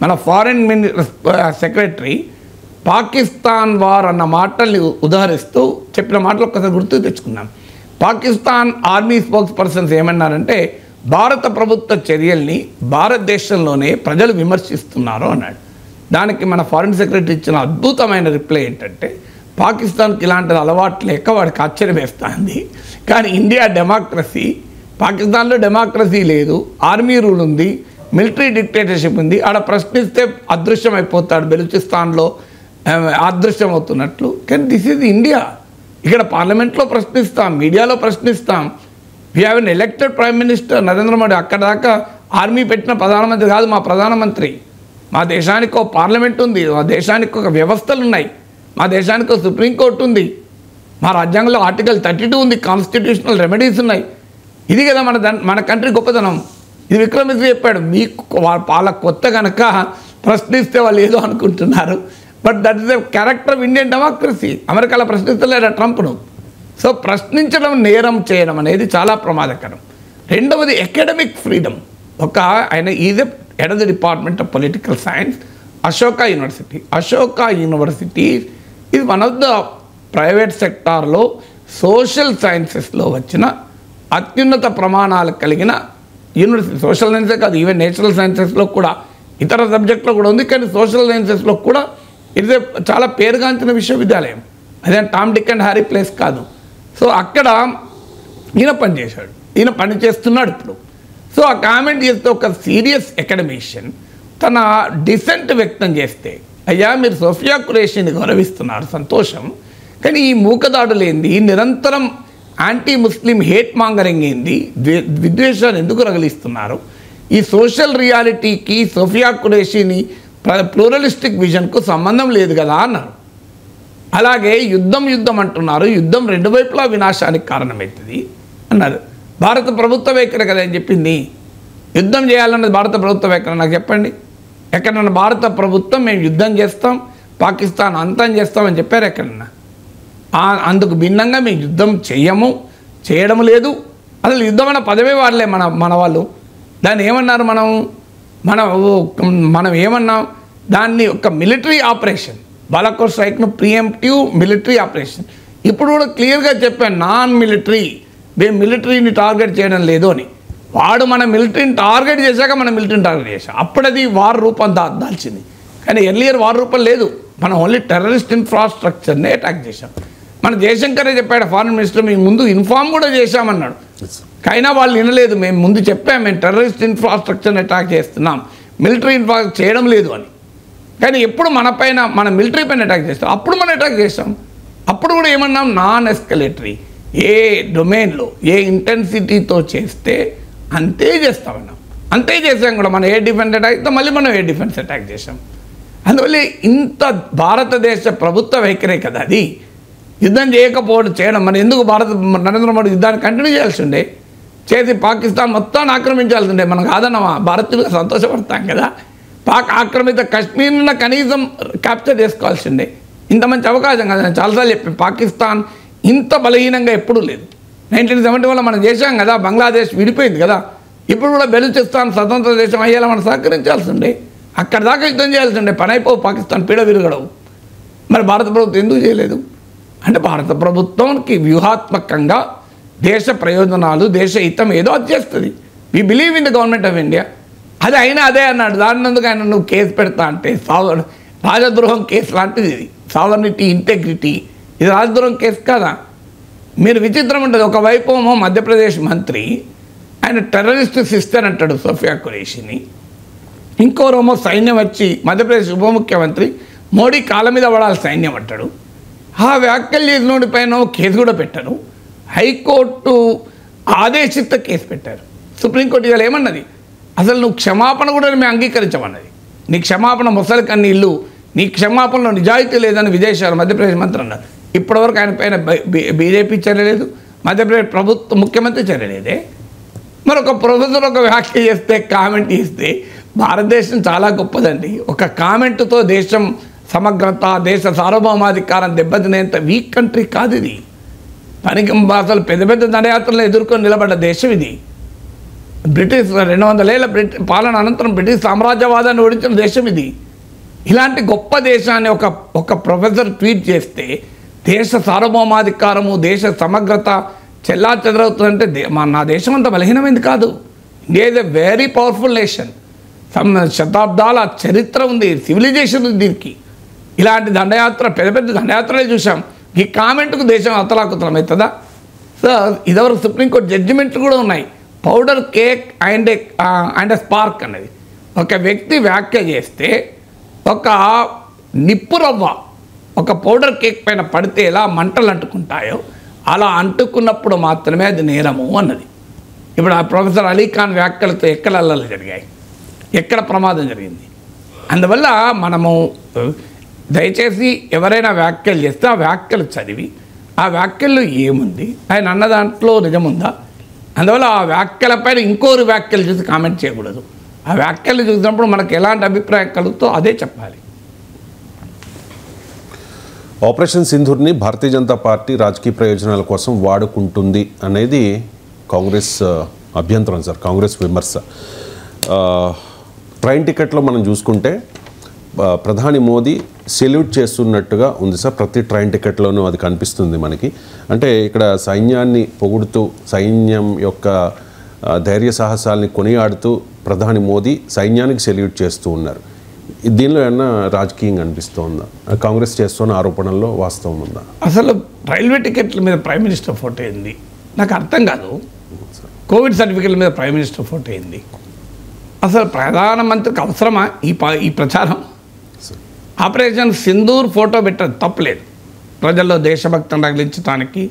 మన ఫారెన్ సెక్రటరీ పాకిస్తాన్ వార్ అన్న మాటల్ని ఉదాహరిస్తూ చెప్పిన మాటలు ఒక్కసారి గుర్తు తెచ్చుకున్నాం. పాకిస్తాన్ ఆర్మీ స్పోక్స్ పర్సన్స్ ఏమన్నారంటే భారత ప్రభుత్వ చర్యల్ని భారతదేశంలోనే ప్రజలు విమర్శిస్తున్నారు అన్నాడు. దానికి మన ఫారెన్ సెక్రటరీ ఇచ్చిన అద్భుతమైన రిప్లై ఏంటంటే, పాకిస్తాన్కి ఇలాంటిది అలవాటు లేక వాడికి ఆశ్చర్యం వేస్తుంది, కానీ ఇండియా డెమోక్రసీ, పాకిస్తాన్లో డెమోక్రసీ లేదు, ఆర్మీ రూల్ ఉంది, మిలిటరీ డిక్టేటర్షిప్ ఉంది, ఆడ ప్రశ్నిస్తే అదృశ్యం అయిపోతాడు, బెలూచిస్తాన్లో అదృశ్యం అవుతున్నట్లు. కానీ దిస్ ఈజ్ ఇండియా, ఇక్కడ పార్లమెంట్లో ప్రశ్నిస్తాం, మీడియాలో ప్రశ్నిస్తాం. We have an elected prime minister Narendra Modi. అక్కడ దాకా ఆర్మీ పెట్టిన ప్రధానమంత్రి కాదు మా ప్రధానమంత్రి. మా దేశానికి ఒక పార్లమెంట్ ఉంది, మా దేశానికి ఒక వ్యవస్థలు ఉన్నాయి, మా దేశానికి ఒక సుప్రీంకోర్టు ఉంది, మా రాజ్యాంగంలో ఆర్టికల్ 32 ఉంది, కాన్స్టిట్యూషనల్ రెమెడీస్ ఉన్నాయి. ఇది కదా మన కంట్రీ గొప్పతనం. ఇది విక్రమ్ మిశ్రీ చెప్పాడు. మీకు వాళ్ళ కొత్త కనుక ప్రశ్నిస్తే వాళ్ళు ఏదో అనుకుంటున్నారు, but that is the character of Indian democracy. అమెరికాలో ప్రశ్నిస్తలేరా ట్రంప్ను? సో ప్రశ్నించడం నేరం చేయడం అనేది చాలా ప్రమాదకరం. రెండవది అకాడమిక్ ఫ్రీడమ్. ఆయన is head of the department of political science, Ashoka university ఇది వన్ ఆఫ్ ద ప్రైవేట్ సెక్టార్లో సోషల్ సైన్సెస్లో వచ్చిన అత్యున్నత ప్రమాణాలు కలిగిన యూనివర్సిటీ. సోషల్ సైన్సే కాదు, ఈవెన్ నేచురల్ సైన్సెస్లో కూడా, ఇతర సబ్జెక్టులో కూడా ఉంది, కానీ సోషల్ సైన్సెస్లో కూడా ఇది చాలా పేరుగాంచిన విశ్వవిద్యాలయం. అదే Tom Dick and Harry place కాదు. సో అక్కడ ఈయన పనిచేశాడు, ఈయన పని చేస్తున్నాడు ఇప్పుడు. సో ఆ కామెంట్ చేస్తే ఒక సీరియస్ అకాడమిషియన్ తన డిసెంట్ వ్యక్తం చేస్తే, అయ్యా మీరు సోఫియా ఖురేషీని గౌరవిస్తున్నారు, సంతోషం, కానీ ఈ మూకదాడులు ఏంది, నిరంతరం యాంటీ ముస్లిం హేట్ మాంగరింగ్ ఏంది, విద్వేషాన్ని ఎందుకు రగిలిస్తున్నారు, ఈ సోషల్ రియాలిటీకి సోఫియా ఖురేషీని ప్లూరలిస్టిక్ విజన్కు సంబంధం లేదు కదా అన్నారు. అలాగే యుద్ధం అంటున్నారు, యుద్ధం రెండు వైపులా వినాశానికి కారణమవుతుంది అన్నారు. భారత ప్రభుత్వ వైఖరి కదా అని చెప్పింది. యుద్ధం చేయాలన్నది భారత ప్రభుత్వ వైఖరి నాకు చెప్పండి. ఎక్కడన్నా భారత ప్రభుత్వం మేము యుద్ధం చేస్తాం, పాకిస్తాన్ అంతం చేస్తామని చెప్పారు ఎక్కడన్నా? అందుకు భిన్నంగా మేము యుద్ధం చేయడం లేదు. అసలు యుద్ధం అన్న పదవే వాడలే మన వాళ్ళు. దాన్ని ఏమన్నారు, మనం ఏమన్నాం, దాన్ని ఒక మిలిటరీ ఆపరేషన్, బాలాకోట్ స్ట్రైక్ను ప్రియంప్టివ్ మిలిటరీ ఆపరేషన్. ఇప్పుడు కూడా క్లియర్గా చెప్పాను, నాన్ మిలిటరీ, మేము మిలిటరీని టార్గెట్ చేయడం లేదు అని. వాడు మన మిలిటరీని టార్గెట్ చేశాక మనం మిలిటరీని టార్గెట్ చేశాం, అప్పుడది వార్ రూపం దాల్చింది. కానీ ఎర్లియర్ వార్ రూపం లేదు, మనం ఓన్లీ టెర్రరిస్ట్ ఇన్ఫ్రాస్ట్రక్చర్ని అటాక్ చేశాం. మన జయశంకరే చెప్పాడు, ఫారెన్ మినిస్టర్, మేము ముందు ఇన్ఫార్మ్ కూడా చేశామన్నాడు. అయినా వాళ్ళు వినలేదు, మేము ముందు చెప్పాం, మేము టెర్రరిస్ట్ ఇన్ఫ్రాస్ట్రక్చర్ని అటాక్ చేస్తున్నాం, మిలిటరీ ఇన్ఫ్రాస్ట్రక్చర్ చేయడం లేదు అని. కానీ ఎప్పుడు మన మిలిటరీ పైన అటాక్ చేస్తాం, అప్పుడు మనం అటాక్ చేస్తాం. అప్పుడు కూడా ఏమన్నాం, నాన్ ఎస్కలేటరీ, ఏ డొమైన్లో ఏ ఇంటెన్సిటీతో చేస్తే అంతే చేస్తామన్నాం. అంతే చేసాం కూడా. మనం ఏ డిఫెన్స్ అటాక్ చేస్తాం, మళ్ళీ మనం ఏ డిఫెన్స్ అటాక్ చేసాం. అందువల్ల ఇంత భారతదేశ ప్రభుత్వ వైఖరే కదా అది. యుద్ధం చేయడం మన ఎందుకు నరేంద్ర మోడీ యుద్ధాన్ని కంటిన్యూ చేయాల్సి ఉండే, చేసి పాకిస్తాన్ మొత్తాన్ని ఆక్రమించాల్సి ఉండే. మనం కాదన్నమా భారతీయులుగా సంతోషపడతాం కదా. పాక్ ఆక్రమిత కశ్మీర్ను కనీసం క్యాప్చర్ చేసుకోవాల్సి ఉండే. ఇంత మంచి అవకాశం కదా. నేను చాలాసార్లు చెప్పాను, పాకిస్తాన్ ఇంత బలహీనంగా ఎప్పుడూ లేదు. 1971 మనం చేశాం కదా, బంగ్లాదేశ్ విడిపోయింది కదా. ఇప్పుడు కూడా బెలూచిస్తాన్ స్వతంత్ర దేశం అయ్యేలా మనం సహకరించాల్సి ఉండే. అక్కడ దాకా యుద్ధం చేయాల్సి ఉండే, పని అయిపో పాకిస్తాన్ పీడ విరగడవు. మరి భారత ప్రభుత్వం ఎందుకు చేయలేదు అంటే, భారత ప్రభుత్వానికి వ్యూహాత్మకంగా దేశ ప్రయోజనాలు, దేశ హితం ఏదో అది చేస్తుంది. We believe in the government of India. అది అయినా అదే అన్నాడు. దానినందుకు ఆయన నువ్వు కేసు పెడతా అంటే రాజద్రోహం కేసు లాంటిది ఇది. సావర్నిటీ, ఇంటెగ్రిటీ, ఇది రాజద్రోహం కేసు కాదా? మీరు విచిత్రం ఉంటుంది. ఒకవైపు ఏమో మధ్యప్రదేశ్ మంత్రి ఆయన టెర్రరిస్ట్ సిస్టర్ అంటాడు సోఫియా ఖురేషీని, ఇంకోరేమో సైన్యం వచ్చి మధ్యప్రదేశ్ ఉప ముఖ్యమంత్రి మోడీ కాళ్ళ మీద పడాలి సైన్యం అంటాడు. ఆ వ్యాఖ్యలు చేసినోడి పైన కేసు కూడా పెట్టారు. హైకోర్టు ఆదేశిత కేసు పెట్టారు. సుప్రీంకోర్టు ఇవాళ ఏమన్నది, అసలు నువ్వు క్షమాపణ కూడా మేము అంగీకరించమన్నది. నీ క్షమాపణ మొసలి కన్నీళ్ళు, నీ క్షమాపణలో నిజాయితీ లేదని విదేశాలు మధ్యప్రదేశ్ మంత్రి అన్నారు. ఇప్పటివరకు ఆయన పైన బీజేపీ చర్య లేదు, మధ్యప్రదేశ్ ప్రభుత్వ ముఖ్యమంత్రి చర్య లేదే. మరి ఒక ప్రొఫెసర్ ఒక వ్యాఖ్య చేస్తే, కామెంట్ చేస్తే, భారతదేశం చాలా గొప్పదండి. ఒక కామెంట్తో దేశం సమగ్రత, దేశ సార్వభౌమాధికారం దెబ్బతినేంత వీక్ కంట్రీ కాదు ఇది. పనికి అసలు పెద్ద పెద్ద దండయాత్రలు ఎదుర్కొని నిలబడ్డ దేశం ఇది. బ్రిటిష్ 200 ఏళ్ళ పాలన అనంతరం బ్రిటిష్ సామ్రాజ్యవాదాన్ని ఓడించిన దేశం ఇది. ఇలాంటి గొప్ప దేశాన్ని ఒక ప్రొఫెసర్ ట్వీట్ చేస్తే దేశ సార్వభౌమాధికారము, దేశ సమగ్రత చెల్లా చెదరవుతుందంటే నా దేశం అంత బలహీనమైంది కాదు. India is a very powerful nation. శతాబ్దాల చరిత్ర ఉంది, సివిలైజేషన్ ఉంది దీనికి. ఇలాంటి దండయాత్ర, పెద్ద పెద్ద దండయాత్రలే చూసాం. ఈ కామెంట్కు దేశం అతలాకుతలం అవుతుందా? సో ఇదివరకు సుప్రీంకోర్టు జడ్జిమెంట్లు కూడా ఉన్నాయి. Powder cake and a spark అనేది. ఒక వ్యక్తి వ్యాఖ్య చేస్తే ఒక నిప్పు రవ్వ ఒక పౌడర్ కేక్ పైన పడితే ఎలా మంటలు అంటుకుంటాయో అలా అంటుకున్నప్పుడు మాత్రమే అది నేరము అన్నది. ఇప్పుడు ఆ ప్రొఫెసర్ అలీఖాన్ వ్యాఖ్యలతో ఎక్కడ అల్లలు జరిగాయి, ఎక్కడ ప్రమాదం జరిగింది. అందువల్ల మనము దయచేసి ఎవరైనా వ్యాఖ్యలు చేస్తే ఆ వ్యాఖ్యలు చదివి ఆ వ్యాఖ్యల్లో ఏముంది, ఆయన అన్న దాంట్లో నిజముందా, అందువల్ల ఆ వ్యాఖ్యలపైన ఇంకోరు వ్యాఖ్యలు చూసి కామెంట్ చేయకూడదు. ఆ వ్యాఖ్యలు చూసినప్పుడు మనకు ఎలాంటి అభిప్రాయం కలుగుతో అదే చెప్పాలి. ఆపరేషన్ సింధూర్ని భారతీయ జనతా పార్టీ రాజకీయ ప్రయోజనాల కోసం వాడుకుంటుంది అనేది కాంగ్రెస్ అభ్యంతరం సార్, కాంగ్రెస్ విమర్శ. ట్రైన్ టికెట్లో మనం చూసుకుంటే ప్రధాని మోదీ సెల్యూట్ చేస్తున్నట్టుగా ఉంది సార్. ప్రతి ట్రైన్ టికెట్లోనూ అది కనిపిస్తుంది మనకి. అంటే ఇక్కడ సైన్యాన్ని పొగుడుతూ, సైన్యం యొక్క ధైర్య సాహసాలని కొనియాడుతూ ప్రధాని మోదీ సైన్యానికి సెల్యూట్ చేస్తూ ఉన్నారు. దీనిలో ఏమన్నా రాజకీయంగా అనిపిస్తుందా? కాంగ్రెస్ చేస్తున్న ఆరోపణల్లో వాస్తవం ఉందా? అసలు రైల్వే టికెట్ల మీద ప్రైమ్ మినిస్టర్ ఫోటో ఏంది నాకు అర్థం కాదు. కోవిడ్ సర్టిఫికెట్ల మీద ప్రైమ్ మినిస్టర్ ఫోటో ఏంది? అసలు ప్రధానమంత్రికి అవసరమా ఈ ప్రచారం? ఆపరేషన్ సింధూర్ ఫోటో పెట్టడం తప్పలేదు. ప్రజల్లో దేశభక్తిని రగిలించడానికి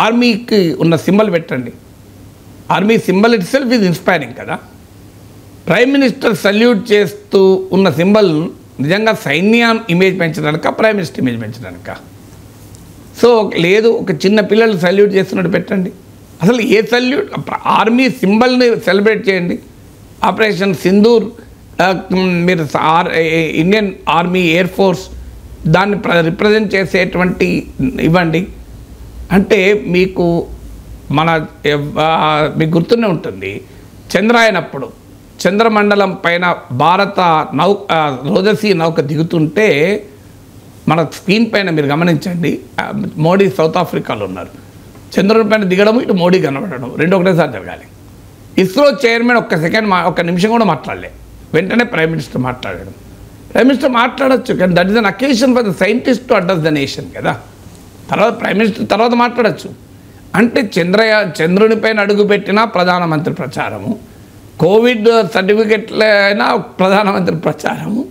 ఆర్మీకి ఉన్న సింబల్ పెట్టండి. Army symbol itself is inspiring కదా. ప్రైమ్ మినిస్టర్ సల్యూట్ చేస్తూ ఉన్న సింబల్ నిజంగా సైన్యం ఇమేజ్ పెంచడానిక, ప్రైమ్ మినిస్టర్ ఇమేజ్ పెంచడానిక? సో లేదు, ఒక చిన్న పిల్లలు సల్యూట్ చేస్తున్నట్టు పెట్టండి. అసలు ఏ సల్యూట్? ఆర్మీ సింబల్ని సెలబ్రేట్ చేయండి. ఆపరేషన్ సింధూర్ మీరు ఇండియన్ ఆర్మీ, ఎయిర్ ఫోర్స్ దాన్ని రిప్రజెంట్ చేసేటువంటి ఇవ్వండి. అంటే మీకు మీకు గుర్తునే ఉంటుంది, చంద్రయాన్ అప్పుడు చంద్రమండలం పైన భారత రోజసీ నౌక దిగుతుంటే మన స్క్రీన్ పైన మీరు గమనించండి, మోడీ సౌత్ ఆఫ్రికాలో ఉన్నారు. చంద్రుని పైన దిగడం, ఇటు మోడీ కనబడడం, రెండు ఒకటేసారి జరగాలి. ఇస్రో చైర్మన్ ఒక్క నిమిషం కూడా మాట్లాడలే, వెంటనే ప్రైమ్ మినిస్టర్ మాట్లాడడం. ప్రైమ్ మినిస్టర్ మాట్లాడచ్చు, కానీ that is an occasion for the scientist to address the nation కదా. తర్వాత ప్రైమ్ మినిస్టర్ తర్వాత మాట్లాడచ్చు. అంటే చంద్రుని పైన అడుగుపెట్టిన ప్రధానమంత్రి ప్రచారము, కోవిడ్ సర్టిఫికెట్లైనా ప్రధానమంత్రి ప్రచారము,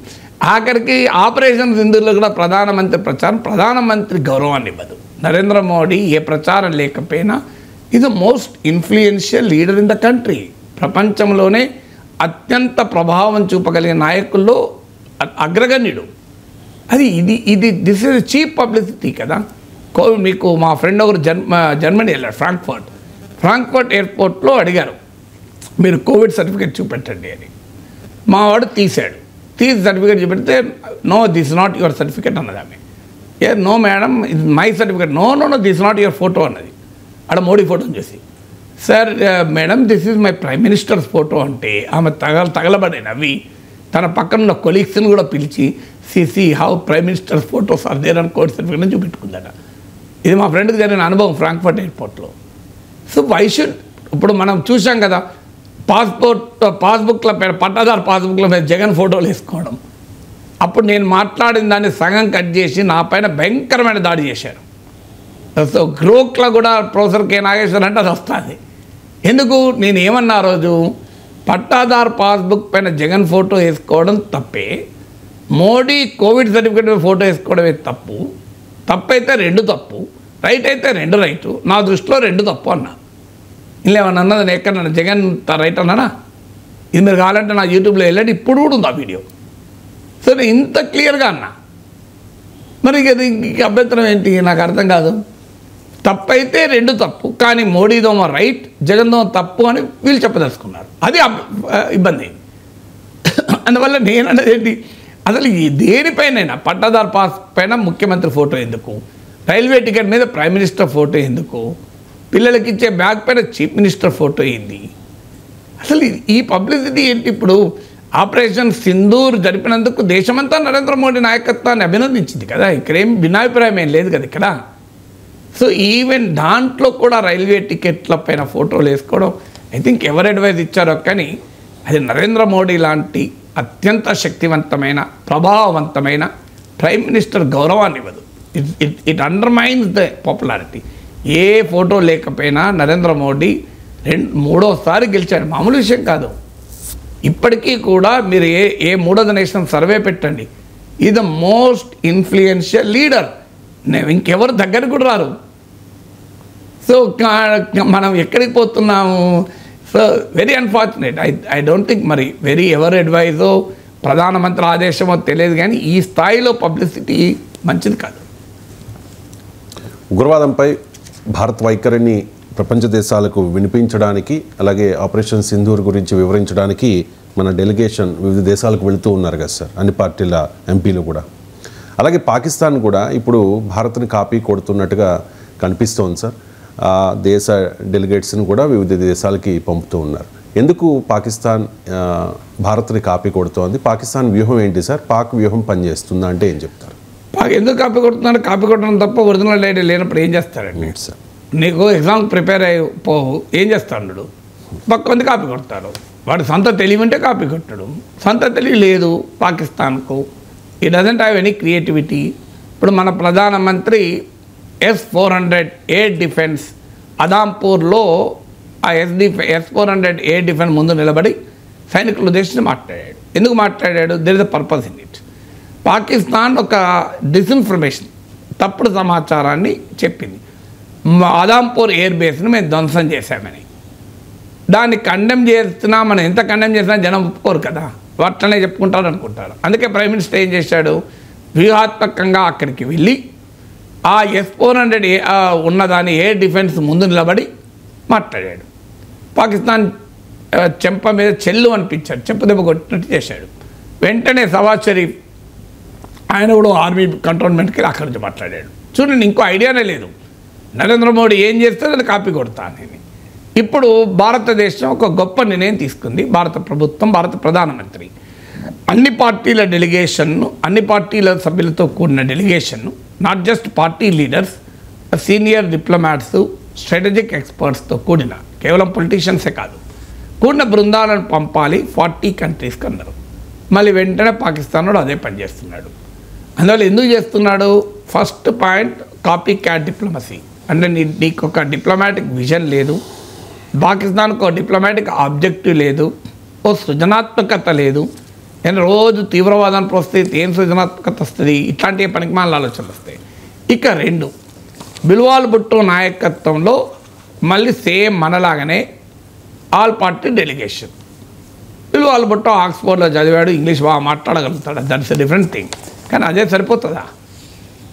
ఆఖరికి ఆపరేషన్ సింధూర్లో కూడా ప్రధానమంత్రి ప్రచారం. ప్రధానమంత్రి గౌరవాన్ని ఇవ్వదు. నరేంద్ర మోడీ ఏ ప్రచారం లేకపోయినా is the most influential leader in the country. ప్రపంచంలోనే అత్యంత ప్రభావం చూపగలిగిన నాయకుల్లో అగ్రగణ్యుడు. దిస్ ఇస్ చీప్ పబ్లిసిటీ కదా. మీకు మా ఫ్రెండ్ ఒకరు జర్మనీ వెళ్ళాడు, ఫ్రాంక్ఫర్ట్ ఎయిర్పోర్ట్లో అడిగారు, మీరు కోవిడ్ సర్టిఫికేట్ చూపెట్టండి అని. మా వాడు తీసి సర్టిఫికేట్ చూపెడితే, no this not your certificate అన్నది ఆమె. నో మేడం, ఇది my certificate. No this not your photo అన్నది. ఆడ మోడీ ఫోటోని చూసి, sir madam this is my prime minister's photo అంటే ఆమె తగలబడే నవ్వి తన పక్కన ఉన్న కొలీగ్స్ని కూడా పిలిచి see see how prime ministers photos are there అని కోవిడ్ సర్టిఫికేట్ చూపెట్టుకుందట. ఇది మా ఫ్రెండ్కి జరిగిన అనుభవం ఫ్రాంక్ఫర్ట్ ఎయిర్పోర్ట్లో. సో వై షుడ్, ఇప్పుడు మనం చూసాం కదా, పాస్బుక్ల పైన, పట్టాదారు పాస్బుక్ల మీద జగన్ ఫోటోలు వేసుకోవడం. అప్పుడు నేను మాట్లాడిన దాన్ని సగం కట్ చేసి నా పైన భయంకరమైన దాడి చేశారు. సో గ్రోక్లో కూడా ప్రొఫెసర్ కె నాగేశ్వర్ అంటే అది వస్తుంది. ఎందుకు? నేను ఏమన్నా రోజు పట్టాదారు పాస్బుక్ పైన జగన్ ఫోటో వేసుకోవడం తప్పే, మోడీ కోవిడ్ సర్టిఫికేట్ మీద ఫోటో వేసుకోవడమే తప్పు. తప్పైతే రెండు తప్పు, రైట్ అయితే రెండు రైటు. నా దృష్టిలో రెండు తప్పు అన్నా. ఇలా ఏమన్నా అన్నది నేను ఎక్కడ జగన్ రైట్ అన్నానా? ఇది మీరు కావాలంటే నా యూట్యూబ్లో వెళ్ళండి, ఇప్పుడు కూడా ఉంది ఆ వీడియో. సో నేను ఇంత క్లియర్గా అన్నా. మరి ఇంక అభ్యంతరం ఏంటి? నాకు అర్థం కాదు. తప్పైతే రెండు తప్పు, కానీ మోడీదోమ రైట్, జగన్దోమ తప్పు అని వీళ్ళు చెప్పదలుచుకున్నారు. అది ఇబ్బంది. అందువల్ల నేను అనేది ఏంటి, అసలు ఈ దేనిపైనైనా పట్టాదారు పాస్ పైన ముఖ్యమంత్రి ఫోటో ఎందుకు, రైల్వే టికెట్ మీద ప్రైమ్ మినిస్టర్ ఫోటో ఎందుకు, పిల్లలకి ఇచ్చే బ్యాగ్ పైన చీఫ్ మినిస్టర్ ఫోటో ఏంది? అసలు ఈ పబ్లిసిటీ ఏంటి? ఇప్పుడు ఆపరేషన్ సింధూర్ జరిపినందుకు దేశమంతా నరేంద్ర మోడీ నాయకత్వాన్ని అభినందించింది కదా, ఇక్కడేం భిన్నాభిప్రాయం ఏం లేదు కదా ఇక్కడ. సో ఈవెన్ దాంట్లో కూడా రైల్వే టికెట్ల పైన ఫోటోలు వేసుకోవడం, ఐ థింక్ ఎవరు అడ్వైజ్ ఇచ్చారో కానీ అది నరేంద్ర మోడీ లాంటి అత్యంత శక్తివంతమైన, ప్రభావవంతమైన ప్రైమ్ మినిస్టర్ గౌరవాన్ని ఇవ్వదు. It undermines the popularity. A photo లేకపోయినా నరేంద్ర మోడీ మూడోసారి గెలిచాడు, మామూలు విషయం కాదు. ఇప్పటికీ కూడా మీరు ఏ మూడో నేషన్ సర్వే పెట్టండి, ఈ ద మోస్ట్ ఇన్ఫ్లుయెన్షియల్ లీడర్. ఇంకెవరు దగ్గర కూడా రారు. సో మనం ఎక్కడికి పోతున్నాము? So very unfortunate. I don't think మరి ఎవరు అడ్వైజో ప్రధానమంత్రి ఆదేశమో తెలియదు, కానీ ఈ స్థాయిలో పబ్లిసిటీ మంచిది కాదు. ఉగ్రవాదంపై భారత్ వైఖరిని ప్రపంచ దేశాలకు వినిపించడానికి, అలాగే ఆపరేషన్ సింధూర్ గురించి వివరించడానికి మన డెలిగేషన్ వివిధ దేశాలకు వెళుతూ ఉన్నారు కదా సార్, అన్ని పార్టీల ఎంపీలు కూడా. అలాగే పాకిస్తాన్ కూడా ఇప్పుడు భారత్ని కాపీ కొడుతున్నట్టుగా కనిపిస్తోంది సార్. దేశ డెలిగేట్స్ని కూడా వివిధ దేశాలకి పంపుతూ ఉన్నారు. ఎందుకు పాకిస్తాన్ భారత్ని కాపీ కొడుతోంది? పాకిస్తాన్ వ్యూహం ఏంటి సార్? పాక్ వ్యూహం పనిచేస్తుందా అంటే ఏం చెప్తారు? ఎందుకు కాపీ కొడుతున్నాడు? కాపీ కొట్టడం తప్ప ఒరిజినల్ ఐడియా లేనప్పుడు ఏం చేస్తారండి సార్? నీకు ఎగ్జామ్ ప్రిపేర్ అయ్యి పోవు, ఏం చేస్తాడు? పక్కంది కాపీ కొడతాడు. వాడు సొంత తెలివి ఉంటే కాపీ కొట్టడు. సొంత తెలివి లేదు పాకిస్తాన్కు. ఈ డజంట్ హ్యావ్ ఎనీ క్రియేటివిటీ. ఇప్పుడు మన ప్రధానమంత్రి S-400A డిఫెన్స్ అదాంపూర్లో ఆ S-400A డిఫెన్స్ ముందు నిలబడి సైనికుల ఉద్దేశించి మాట్లాడాడు. ఎందుకు మాట్లాడాడు? There is a purpose in it. Pakistan ఒక డిస్ఇన్ఫర్మేషన్, తప్పుడు సమాచారాన్ని చెప్పింది. అదాంపూర్ ఎయిర్ బేస్ని మేము ధ్వంసం చేశామని. దాన్ని కండెమ్ చేస్తున్నా, మనం ఎంత కండెమ్ చేసినా జనం ఒప్పుకోరు కదా, అట్లనే చెప్పుకుంటారు అనుకుంటారు. అందుకే ప్రైమ్ మినిస్టర్ ఏం చేశాడు? వ్యూహాత్మకంగా అక్కడికి వెళ్ళి ఆ S-400 ఉన్నదాని ఎయిర్ డిఫెన్స్ ముందు నిలబడి మాట్లాడాడు. పాకిస్తాన్ చెంప మీద చెల్లు అనిపించాడు, చెంప దెబ్బ కొట్టినట్టు చేశాడు. వెంటనే షహబాజ్ షరీఫ్ ఆయన కూడా ఆర్మీ కంటోన్మెంట్కి అక్కడి నుంచి మాట్లాడాడు. చూడండి, ఇంకో ఐడియానే లేదు. నరేంద్ర మోడీ ఏం చేస్తే అది కాపీ కొడతానని. ఇప్పుడు భారతదేశం ఒక గొప్ప నిర్ణయం తీసుకుంది. భారత ప్రభుత్వం, భారత ప్రధానమంత్రి అన్ని పార్టీల డెలిగేషన్ను, అన్ని పార్టీల సభ్యులతో కూడిన డెలిగేషన్ను, not just party leaders, senior diplomats, strategic ఎక్స్పర్ట్స్తో కూడిన, కేవలం పొలిటీషియన్సే కాదు, కూడిన బృందాలను పంపాలి 40 కంట్రీస్కి అన్నారు. మళ్ళీ వెంటనే పాకిస్తాన్ వాడు అదే పని చేస్తున్నాడు. అందువల్ల ఎందుకు చేస్తున్నాడు? First point, copy cat diplomacy. అంటే నీకు ఒక డిప్లొమాటిక్ విజన్ లేదు, పాకిస్తాన్కు ఒక డిప్లొమాటిక్ ఆబ్జెక్టివ్ లేదు, ఓ సృజనాత్మకత లేదు. నేను రోజు తీవ్రవాదాన్ని ప్రోత్సహిస్తే ఏం సృజనాత్మకత వస్తుంది? ఇట్లాంటి పనికిమాల ఆలోచనలు వస్తాయి. ఇక 2, బిల్వాల్ భుట్టో నాయకత్వంలో మళ్ళీ సేమ్ మనలాగానే all party delegation. Bilawal Bhutto ఆక్స్ఫోర్డ్లో చదివాడు, ఇంగ్లీష్ బాగా మాట్లాడగలుగుతాడు, దట్స్ ఎ డిఫరెంట్ థింగ్. కానీ అదే సరిపోతుందా?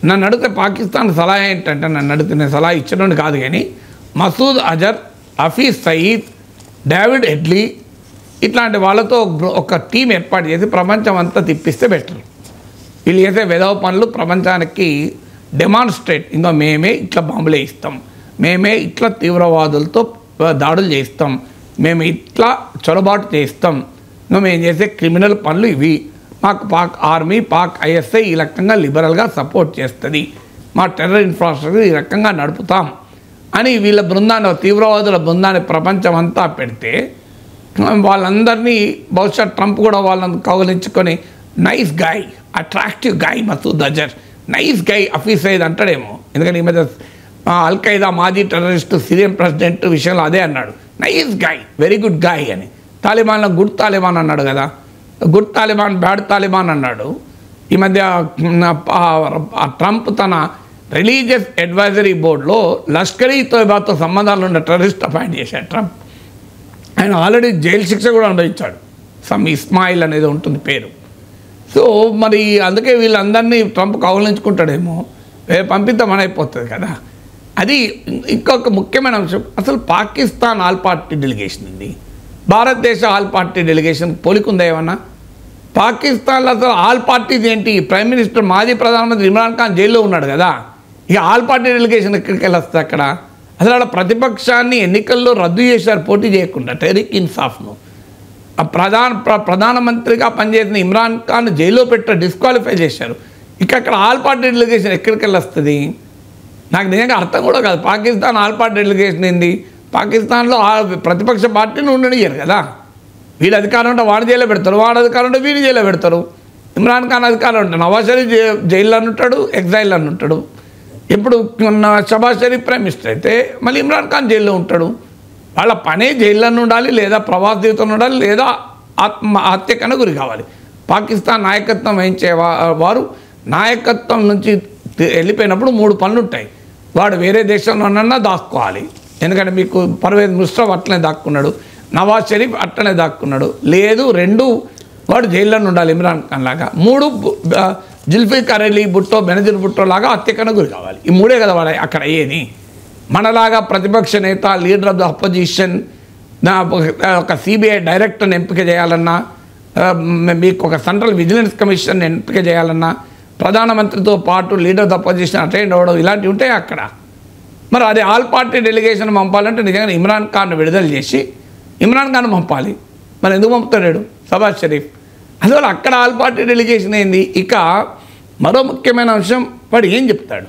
నన్ను అడిగితే పాకిస్తాన్ సలహా ఏంటంటే, నన్ను అడిగితే నేను సలహా ఇచ్చినోడు కాదు, కానీ మసూద్ అజర్, హఫీజ్ సయీద్, డేవిడ్ హెడ్లీ ఇట్లాంటి వాళ్ళతో ఒక టీం ఏర్పాటు చేసి ప్రపంచం అంతా తిప్పిస్తే బెటర్. వీళ్ళు చేసే వెధవ పనులు ప్రపంచానికి డెమాన్స్ట్రేట్, ఇంకా మేమే ఇట్లా బాంబులే ఇస్తాం, మేమే ఇట్లా తీవ్రవాదులతో దాడులు చేస్తాం, మేము ఇట్లా చొరబాటు చేస్తాం, ఇంకా మేము చేసే క్రిమినల్ పనులు ఇవి, మాకు పాక్ ఆర్మీ, పాక్ ISI ఈ రకంగా లిబరల్గా సపోర్ట్ చేస్తుంది, మా టెర్రర్ ఇన్ఫ్రాస్ట్రక్చర్ ఈ రకంగా నడుపుతాం అని వీళ్ళ బృందాన్ని, తీవ్రవాదుల బృందాన్ని ప్రపంచం అంతా పెడితే వాళ్ళందరినీ బహుశా ట్రంప్ కూడా వాళ్ళని కౌగిలించుకొని nice guy, attractive guy Masood Azhar, nice guy Hafiz Saeed అంటాడేమో. ఎందుకంటే ఈ మధ్య అల్ఖైదా మాజీ టెర్రరిస్టు సిరియన్ ప్రెసిడెంట్ విషయంలో అదే అన్నాడు, nice guy, very good guy అని. తాలిబాన్లో గుడ్ తాలిబాన్ అన్నాడు కదా, గుడ్ తాలిబాన్, బ్యాడ్ తాలిబాన్ అన్నాడు. ఈ మధ్య ట్రంప్ తన రిలీజియస్ అడ్వైజరీ బోర్డులో లష్కర్ ఈ తోయిబాతో సంబంధాలు ఉన్న టెర్రరిస్ట్ అపాయింట్ చేశాడు ట్రంప్. ఆయన ఆల్రెడీ జైలు శిక్ష కూడా అనుభవించాడు. సమ్ ఇస్మాయిల్ అనేది ఉంటుంది పేరు. సో మరి అందుకే వీళ్ళందరినీ ట్రంప్ కౌగిలించుకుంటాడేమో, పంపిద్దామని అయిపోతుంది కదా. అది ఇంకొక ముఖ్యమైన అంశం. అసలు పాకిస్తాన్ ఆల్ పార్టీ డెలిగేషన్ ఉంది, భారతదేశ ఆల్ పార్టీ డెలిగేషన్ పోలికుందా ఏమన్నా? పాకిస్తాన్లో అసలు ఆల్ పార్టీస్ ఏంటి? ప్రైమ్ మినిస్టర్, మాజీ ప్రధానమంత్రి ఇమ్రాన్ ఖాన్ జైల్లో ఉన్నాడు కదా, ఇక ఆల్ పార్టీ డెలిగేషన్ ఎక్కడికి వెళ్ళొస్తుంది అక్కడ? అసలు అక్కడ ప్రతిపక్షాన్ని ఎన్నికల్లో రద్దు చేశారు పోటీ చేయకుండా, టెహ్రీక్ ఇన్సాఫ్ను. ప్రధానమంత్రిగా పనిచేసిన ఇమ్రాన్ ఖాన్ జైల్లో పెట్టారు, డిస్క్వాలిఫై చేశారు. ఇక అక్కడ ఆల్ పార్టీ డెలిగేషన్ ఎక్కడికి వెళ్ళొస్తుంది? నాకు నిజంగా అర్థం కూడా కాదు. పాకిస్తాన్ ఆల్ పార్టీ డెలిగేషన్ ఏంది? పాకిస్తాన్లో ప్రతిపక్ష పార్టీని ఉండనియ్యారు కదా. వీడు అధికారం ఉంటే వాడు జైల్లో పెడతారు, వాడు అధికారం ఉంటే వీడిని జైల్లో పెడతారు. ఇమ్రాన్ ఖాన్ అధికారం ఉంటే నవాజ్ షరీఫ్ జైల్లో ఉంటాడు, ఎగ్జైల్లో ఉంటాడు. ఇప్పుడు షహబాజ్ షరీఫ్ ప్రైమ్ మినిస్టర్ అయితే మళ్ళీ ఇమ్రాన్ ఖాన్ జైల్లో ఉంటాడు. వాళ్ళ పనే జైల్లో ఉండాలి, లేదా ప్రవాస జీవితంలో ఉండాలి, లేదా హత్యకన్నా గురి కావాలి. పాకిస్తాన్ నాయకత్వం వహించే వారు నాయకత్వం నుంచి వెళ్ళిపోయినప్పుడు 3 పనులు ఉంటాయి. వాడు వేరే దేశంలోనన్నా దాక్కోవాలి, ఎందుకంటే మీకు పర్వేజ్ ముషర్రఫ్ అట్లనే దాక్కున్నాడు, నవాజ్ షరీఫ్ అట్లనే దాక్కున్నాడు. లేదు 2 వాడు జైల్లో ఉండాలి ఇమ్రాన్ ఖాన్ లాగా. 3 జుల్ఫికర్ అలీ భుట్టో, బెనజీర్ భుట్టో లాగా హత్యకన్నా గురి కావాలి. ఈ 3 కదా వాడు అక్కడ అయ్యేది. మనలాగా ప్రతిపక్ష నేత, లీడర్ ఆఫ్ ద అపోజిషన్, ఒక CBI డైరెక్టర్ని ఎంపిక చేయాలన్నా, మీకు ఒక సెంట్రల్ విజిలెన్స్ కమిషన్ ఎంపిక చేయాలన్నా, ప్రధానమంత్రితో పాటు లీడర్ ఆఫ్ అపోజిషన్ అటెండ్ అవ్వడం ఇలాంటివి ఉంటాయి అక్కడ. మరి అది ఆల్ పార్టీ డెలిగేషన్ పంపాలంటే నిజంగా ఇమ్రాన్ ఖాన్ విడుదల చేసి ఇమ్రాన్ ఖాన్ పంపాలి. మరి ఎందుకు పంపుతాడు షబాజ్ షరీఫ్? అందువల్ల అక్కడ ఆల్ పార్టీ డెలిగేషన్ అయింది. ఇక మరో ముఖ్యమైన అంశం, వాడు ఏం చెప్తాడు?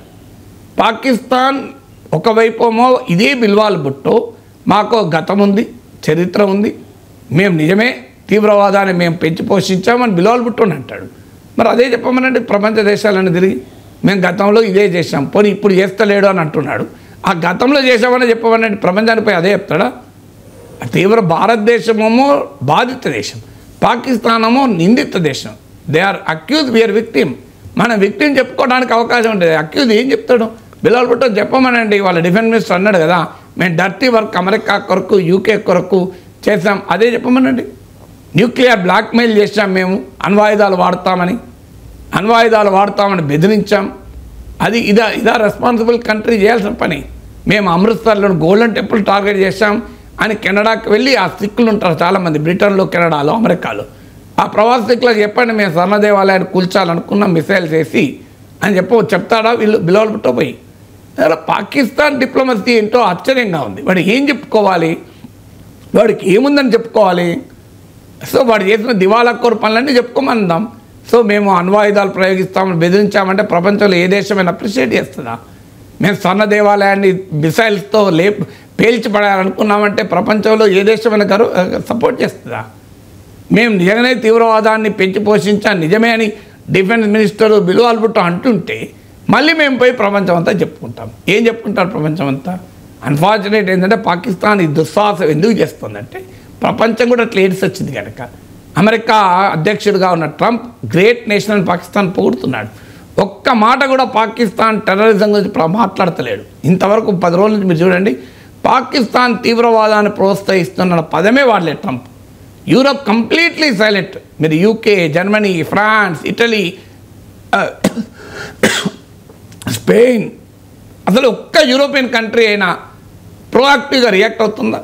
పాకిస్తాన్ ఒకవైపేమో ఇదే బిల్వాల్ భుట్టో మాకు గతం ఉంది, చరిత్ర ఉంది, మేము నిజమే తీవ్రవాదాన్ని మేము పెంచి పోషించామని బిల్వాల్ భుట్టో అంటాడు. మరి అదే చెప్పమనండి ప్రపంచ దేశాలను తిరిగి, మేము గతంలో ఇదే చేసాం, పోనీ ఇప్పుడు చేస్తలేడు అని అంటున్నాడు. ఆ గతంలో చేసామని చెప్పమనండి, ప్రపంచానిపై అదే చెప్తాడా? తీవ్ర భారతదేశమేమో బాధిత దేశం, పాకిస్తాన్ ఏమో నిందిత దేశం. They are accuse, we are victim. మనం విక్టిమ్ చెప్పుకోవడానికి అవకాశం ఉంటుంది. అక్యూజ్ ఏం చెప్తాడు? బిల్వాల్ భుట్టో చెప్పమనండి. వాళ్ళ డిఫెన్స్ మినిస్టర్ అన్నాడు కదా, మేము డర్టీ వర్క్ అమెరికా కొరకు యూకే కొరకు చేసాం, అదే చెప్పమనండి. న్యూక్లియర్ బ్లాక్మెయిల్ చేసాం, మేము అణ్వాయుధాలు వాడతామని బెదిరించాం. అది ఇదా రెస్పాన్సిబుల్ కంట్రీ చేయాల్సిన పని? మేము అమృత్సర్లో గోల్డెన్ టెంపుల్ టార్గెట్ చేశాం అని కెనడాకి వెళ్ళి ఆ సిక్కులు ఉంటారు చాలామంది, బ్రిటన్లో, కెనడాలో, అమెరికాలో. ఆ ప్రవాస సిక్కులకు చెప్పండి మేము స్వర్ణ దేవాలయాన్ని కూల్చాలనుకున్నాం మిసైల్స్ వేసి అని చెప్తాడా వీళ్ళు బిల్వాల్ భుట్టో పోయి? పాకిస్తాన్ డిప్లొమసీ ఏంటో ఆశ్చర్యంగా ఉంది. వాడు ఏం చెప్పుకోవాలి? వాడికి ఏముందని చెప్పుకోవాలి? సో వాడు చేసిన దివాలాకోరు పనులన్నీ చెప్పుకోమందాం. సో మేము అణ్వాయుధాలు ప్రయోగిస్తామని బెదిరించామంటే ప్రపంచంలో ఏ దేశమైనా అప్రిషియేట్ చేస్తుందా? మేము స్వర్ణ దేవాలయాన్ని మిసైల్స్తో పేల్చిపడాలనుకున్నామంటే ప్రపంచంలో ఏ దేశమైనా సపోర్ట్ చేస్తుందా? మేము నిజంగానే తీవ్రవాదాన్ని పెంచి పోషించాం నిజమే అని డిఫెన్స్ మినిస్టర్ బిల్వాల్ భుట్టో అంటుంటే మళ్ళీ మేము పోయి ప్రపంచం అంతా చెప్పుకుంటాం. ఏం చెప్పుకుంటారు ప్రపంచం అంతా? అన్ఫార్చునేట్ ఏంటంటే పాకిస్తాన్ ఈ దుస్సాహసం ఎందుకు చేస్తుందంటే ప్రపంచం కూడా అట్లా ఏడ్స్ వచ్చింది కనుక. అమెరికా అధ్యక్షుడిగా ఉన్న ట్రంప్ గ్రేట్ నేషన్ అని పాకిస్తాన్ పొగుడుతున్నాడు. ఒక్క మాట కూడా పాకిస్తాన్ టెర్రరిజం గురించి మాట్లాడతలేడు ఇంతవరకు. 10 రోజుల నుంచి మీరు చూడండి, పాకిస్తాన్ తీవ్రవాదాన్ని ప్రోత్సహిస్తున్న పదమే వాడలేదు ట్రంప్. Europe completely silent. మీరు UK, Germany, France, Italy, Spain, అసలు ఒక్క యూరోపియన్ కంట్రీ అయినా ప్రోయాక్టివ్గా రియాక్ట్ అవుతుందా?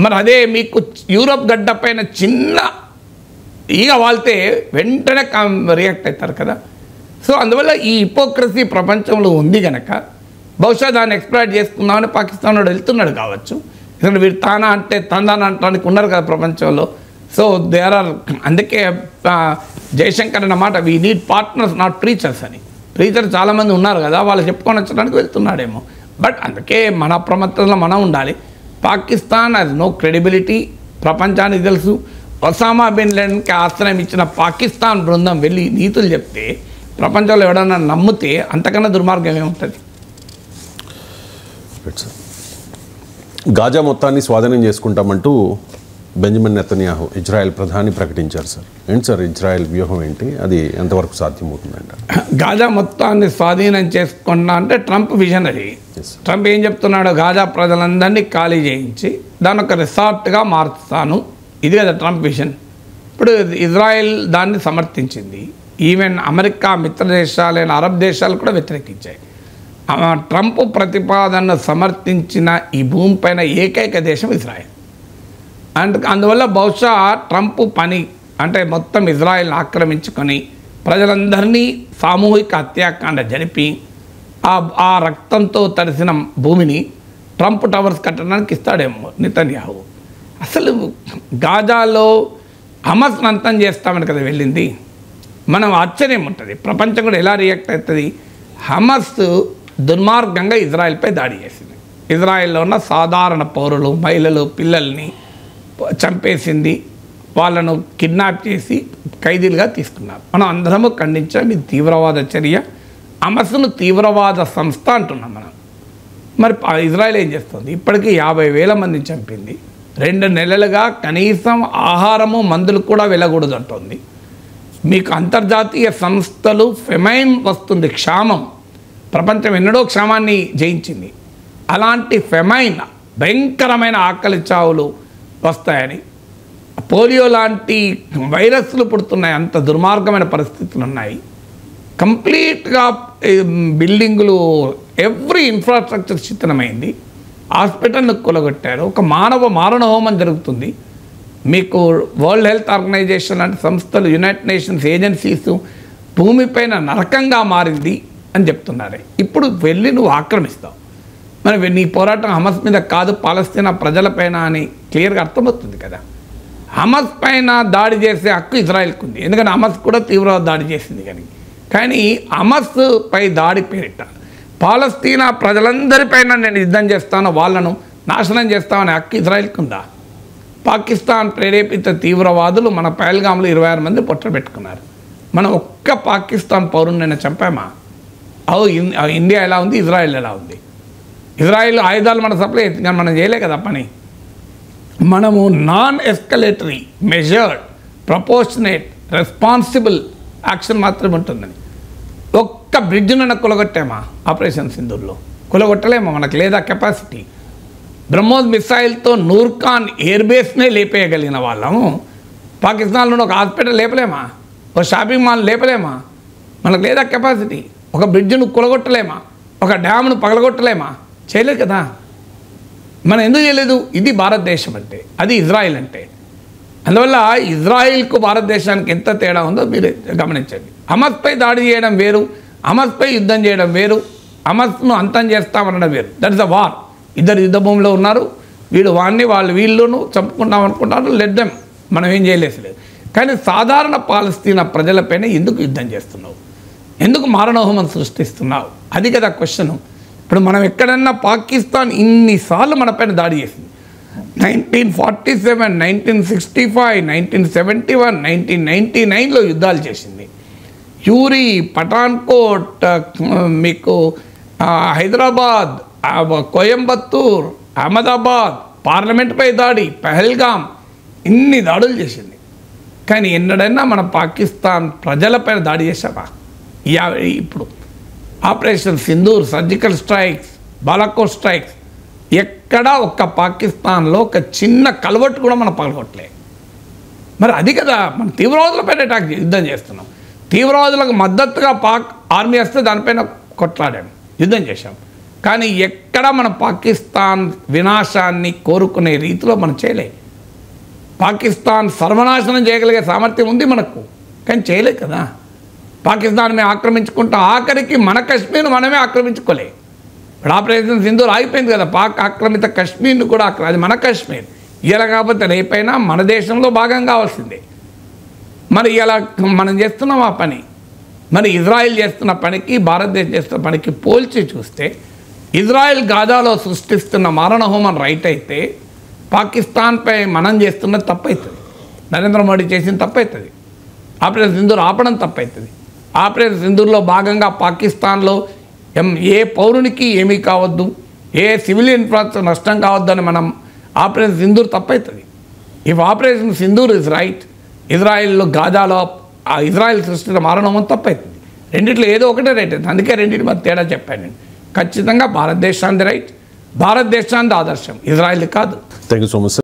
మరి అదే మీకు యూరోప్ గడ్డ పైన చిన్న ఈగ వాళ్తే వెంటనే రియాక్ట్ అవుతారు కదా. సో అందువల్ల ఈ హిపోక్రసీ ప్రపంచంలో ఉంది కనుక బహుశా దాన్ని ఎక్స్ప్లాయిట్ చేసుకుందామని పాకిస్తాన్ వాడు వెళ్తున్నాడు కావచ్చు. ఎందుకంటే వీరు తానా అంటే తందానా అంటానికి ఉన్నారు కదా ప్రపంచంలో. సో అందుకే జయశంకర్ అన్నమాట, we need partners not preachers అని. ప్రీచర్స్ చాలామంది ఉన్నారు కదా, వాళ్ళు చెప్పుకొని వచ్చడానికి వెళ్తున్నాడేమో. బట్ అందుకే మన ప్రమత్తంలో మనం ఉండాలి. పాకిస్తాన్ హ్యాస్ నో క్రెడిబిలిటీ, ప్రపంచానికి తెలుసు. ఒసామా బిన్ లాడెన్కి ఆశ్రయం ఇచ్చిన పాకిస్తాన్ బృందం వెళ్ళి నీతులు చెప్తే ప్రపంచంలో ఎవడన్నా నమ్మితే అంతకన్నా దుర్మార్గం ఏముంటుంది? గాజా మొత్తాన్ని స్వాధీనం చేసుకుంటామంటూ బెంజమిన్ నెతన్యాహు ఇజ్రాయెల్ ప్రధాని ప్రకటించారు సార్. ఏంటి సార్ ఇజ్రాయెల్ వ్యూహం ఏంటి? అది ఎంతవరకు సాధ్యమవుతుందంట? గాజా మొత్తాన్ని స్వాధీనం చేసుకున్నా అంటే ట్రంప్ విజన్ అది. ట్రంప్ ఏం చెప్తున్నాడు? గాజా ప్రజలందరినీ ఖాళీ చేయించి దాన్ని ఒక రిసార్ట్గా మార్చుతాను, ఇది కదా ట్రంప్ విజన్. ఇప్పుడు ఇజ్రాయెల్ దాన్ని సమర్థించింది. ఈవెన్ అమెరికా మిత్ర దేశాలైన అరబ్ దేశాలు కూడా వ్యతిరేకించాయి. ట్రంప్ ప్రతిపాదనను సమర్థించిన ఈ భూమిపైన ఏకైక దేశం ఇజ్రాయెల్. అందువల్ల బహుశా ట్రంప్ పని అంటే మొత్తం ఇజ్రాయెల్ని ఆక్రమించుకొని ప్రజలందరినీ సామూహిక హత్యాకాండ జరిపి ఆ రక్తంతో తడిసిన భూమిని ట్రంప్ టవర్స్ కట్టడానికి ఇస్తాడేమో నెతన్యాహు. అసలు గాజాలో హమాస్ని అంతం చేస్తామని కదా వెళ్ళింది. మనం ఆశ్చర్యం ఉంటుంది, ప్రపంచం కూడా ఎలా రియాక్ట్ అవుతుంది? హమాస్ దుర్మార్గంగా ఇజ్రాయెల్పై దాడి చేసింది. ఇజ్రాయెల్లో ఉన్న సాధారణ పౌరులు, మహిళలు, పిల్లల్ని చంపేసింది, వాళ్ళను కిడ్నాప్ చేసి ఖైదీలుగా తీసుకున్నారు. మనం అందరము ఖండించాం, ఇది తీవ్రవాద చర్య. హమాస్ను తీవ్రవాద సంస్థ అంటున్నాం మనం. మరి ఇజ్రాయెల్ ఏం చేస్తుంది? ఇప్పటికీ 50,000 మందిని చంపింది. 2 నెలలుగా కనీసం ఆహారము, మందులు కూడా వెళ్ళకూడదు అంటుంది. మీకు అంతర్జాతీయ సంస్థలు ఫెమైన్ వస్తుంది, క్షామం. ప్రపంచం ఎన్నడో క్షామాన్ని జయించింది. అలాంటి ఫెమైన్, భయంకరమైన ఆకలి చావులు వస్తాయని, పోలియో లాంటి వైరస్లు పుడుతున్నాయి, అంత దుర్మార్గమైన పరిస్థితులు ఉన్నాయి. కంప్లీట్గా బిల్డింగులు, ఎవ్రీ ఇన్ఫ్రాస్ట్రక్చర్ శిథిలమైంది. హాస్పిటల్ను కూలగొట్టారు. ఒక మారణ హోమం జరుగుతుంది. మీకు వరల్డ్ హెల్త్ ఆర్గనైజేషన్ లాంటి సంస్థలు, యునైటెడ్ నేషన్స్ ఏజెన్సీస్ భూమిపైన నరకంగా మారింది అని చెప్తున్నారే. ఇప్పుడు వెళ్ళి నువ్వు ఆక్రమిస్తావు. మరి నీ పోరాటం హమస్ మీద కాదు, పాలస్తీనా ప్రజలపైన అని క్లియర్గా అర్థమవుతుంది కదా. హమస్ పైన దాడి చేసే హక్కు ఇజ్రాయెల్కి ఉంది, ఎందుకంటే హమస్ కూడా తీవ్రవాద దాడి చేసింది. కానీ హమస్ పై దాడి పేరిట పాలస్తీనా ప్రజలందరిపైన నేను యుద్ధం చేస్తాను, వాళ్ళను నాశనం చేస్తామనే హక్కు ఇజ్రాయెల్కి ఉందా? పాకిస్తాన్ ప్రేరేపిత తీవ్రవాదులు మన పహల్గామ్లో 26 మంది పొట్టబెట్టుకున్నారు. మనం ఒక్క పాకిస్తాన్ పౌరుని చంపామా? ఇండియా ఎలా ఉంది, ఇజ్రాయెల్ ఎలా ఉంది? ఇజ్రాయెల్ ఆయుధాలు మన సప్లై అవుతుంది, కానీ మనం చేయలే కదా పని. మనము non escalatory, measured, proportionate, responsible action మాత్రమే ఉంటుందని. ఒక్క బ్రిడ్జ్ను కులగొట్టామా ఆపరేషన్ సింధూర్లో? కులగొట్టలేమా? మనకు లేదా కెపాసిటీ? బ్రహ్మోస్ మిసైల్తో నూర్ఖాన్ ఎయిర్బేస్నే లేపేయగలిగిన వాళ్ళము పాకిస్తాన్లో ఒక హాస్పిటల్ లేపలేమా? ఒక షాపింగ్ మాల్ లేపలేమా? మనకు లేదా కెపాసిటీ? ఒక బ్రిడ్జ్ను కులగొట్టలేమా? ఒక డ్యామ్ను పగలగొట్టలేమా? చేయలేదు కదా. మనం ఎందుకు చేయలేదు? ఇది భారతదేశం అంటే, అది ఇజ్రాయిల్ అంటే. అందువల్ల ఇజ్రాయిల్కు భారతదేశానికి ఎంత తేడా ఉందో మీరు గమనించండి. హమస్పై దాడి చేయడం వేరు, హమస్పై యుద్ధం చేయడం వేరు, హమస్ను అంతం చేస్తామనడం వేరు. That is a war. ఇద్దరు యుద్ధ భూమిలో ఉన్నారు, వీడు వాడిని వాళ్ళు వీళ్ళను చంపుకుంటాం అనుకుంటారు, లెడ్డం, మనం ఏం చేయలేదు. కానీ సాధారణ పాలస్తీనా ప్రజలపైన ఎందుకు యుద్ధం చేస్తున్నావు? ఎందుకు మారణహోమం సృష్టిస్తున్నావు? అది కదా క్వశ్చను. ఇప్పుడు మనం ఎక్కడన్నా పాకిస్తాన్ ఇన్నిసార్లు మనపైన దాడి చేసింది. 1947, 1965, 1971, 1999లో యుద్ధాలు చేసింది. యూరి, పఠాన్కోట్, మీకు హైదరాబాద్, కోయంబత్తూర్, అహ్మదాబాద్, పార్లమెంట్పై దాడి, పహల్గామ్, ఇన్ని దాడులు చేసింది. కానీ ఎన్నడైనా మన పాకిస్తాన్ ప్రజలపైన దాడి చేశామా? ఇప్పుడు operation Sindoor, surgical strikes, Balakot strikes, ఎక్కడా ఒక్క పాకిస్తాన్లో ఒక చిన్న కలవట్టు కూడా మనం పగలగొట్టలే. మరి అది కదా మనం తీవ్రవాదులపైన అటాక్ యుద్ధం చేస్తున్నాం. తీవ్రవాదులకు మద్దతుగా పాక్ ఆర్మీ వస్తే దానిపైన కొట్లాడాం, యుద్ధం చేశాం. కానీ ఎక్కడా మన పాకిస్తాన్ వినాశాన్ని కోరుకునే రీతిలో మనం చేయలే. పాకిస్తాన్ సర్వనాశనం చేయగలిగే సామర్థ్యం ఉంది మనకు, కానీ చేయలే కదా. పాకిస్తాన్ మేము ఆక్రమించుకుంటాం, ఆఖరికి మన కశ్మీర్ మనమే ఆక్రమించుకోలే. ఇప్పుడు ఆపరేషన్ సింధూర్ ఆగిపోయింది కదా, పాక్ ఆక్రమిత కశ్మీర్ను కూడా అది మన కశ్మీర్. ఇలా కాకపోతే రేపైనా మన దేశంలో భాగం కావాల్సిందే. మరి ఇలా మనం చేస్తున్నాం ఆ పని. మరి ఇజ్రాయెల్ చేస్తున్న పనికి భారతదేశం చేస్తున్న పనికి పోల్చి చూస్తే ఇజ్రాయెల్ గాజాలో సృష్టిస్తున్న మారణహోమం రైట్ అయితే పాకిస్తాన్పై మనం చేస్తున్నది తప్పవుతుంది. నరేంద్ర మోడీ చేసిన తప్పవుతుంది. ఆపరేషన్ సింధూర్ ఆపడం తప్పవుతుంది. ఆపరేషన్ సింధూర్లో భాగంగా పాకిస్తాన్లో ఏ పౌరునికి ఏమీ కావద్దు, ఏ సివిల్ ఇన్ఫ్రాస్ట్రక్చర్ నష్టం కావద్దని మనం ఆపరేషన్ సింధూర్ తప్పవుతుంది. If operation Sindoor is right, ఇజ్రాయెల్లో గాజాలో ఇజ్రాయెల్ సృష్టించిన మారణహోమం తప్పవుతుంది. రెండిట్లో ఏదో ఒకటే రైట్ అవుతుంది. అందుకే రెండింటి మధ్య తేడా చెప్పాను నేను. ఖచ్చితంగా భారతదేశానికి రైట్, భారతదేశానికి ఆదర్శం, ఇజ్రాయెల్ కాదు. Thank you so much.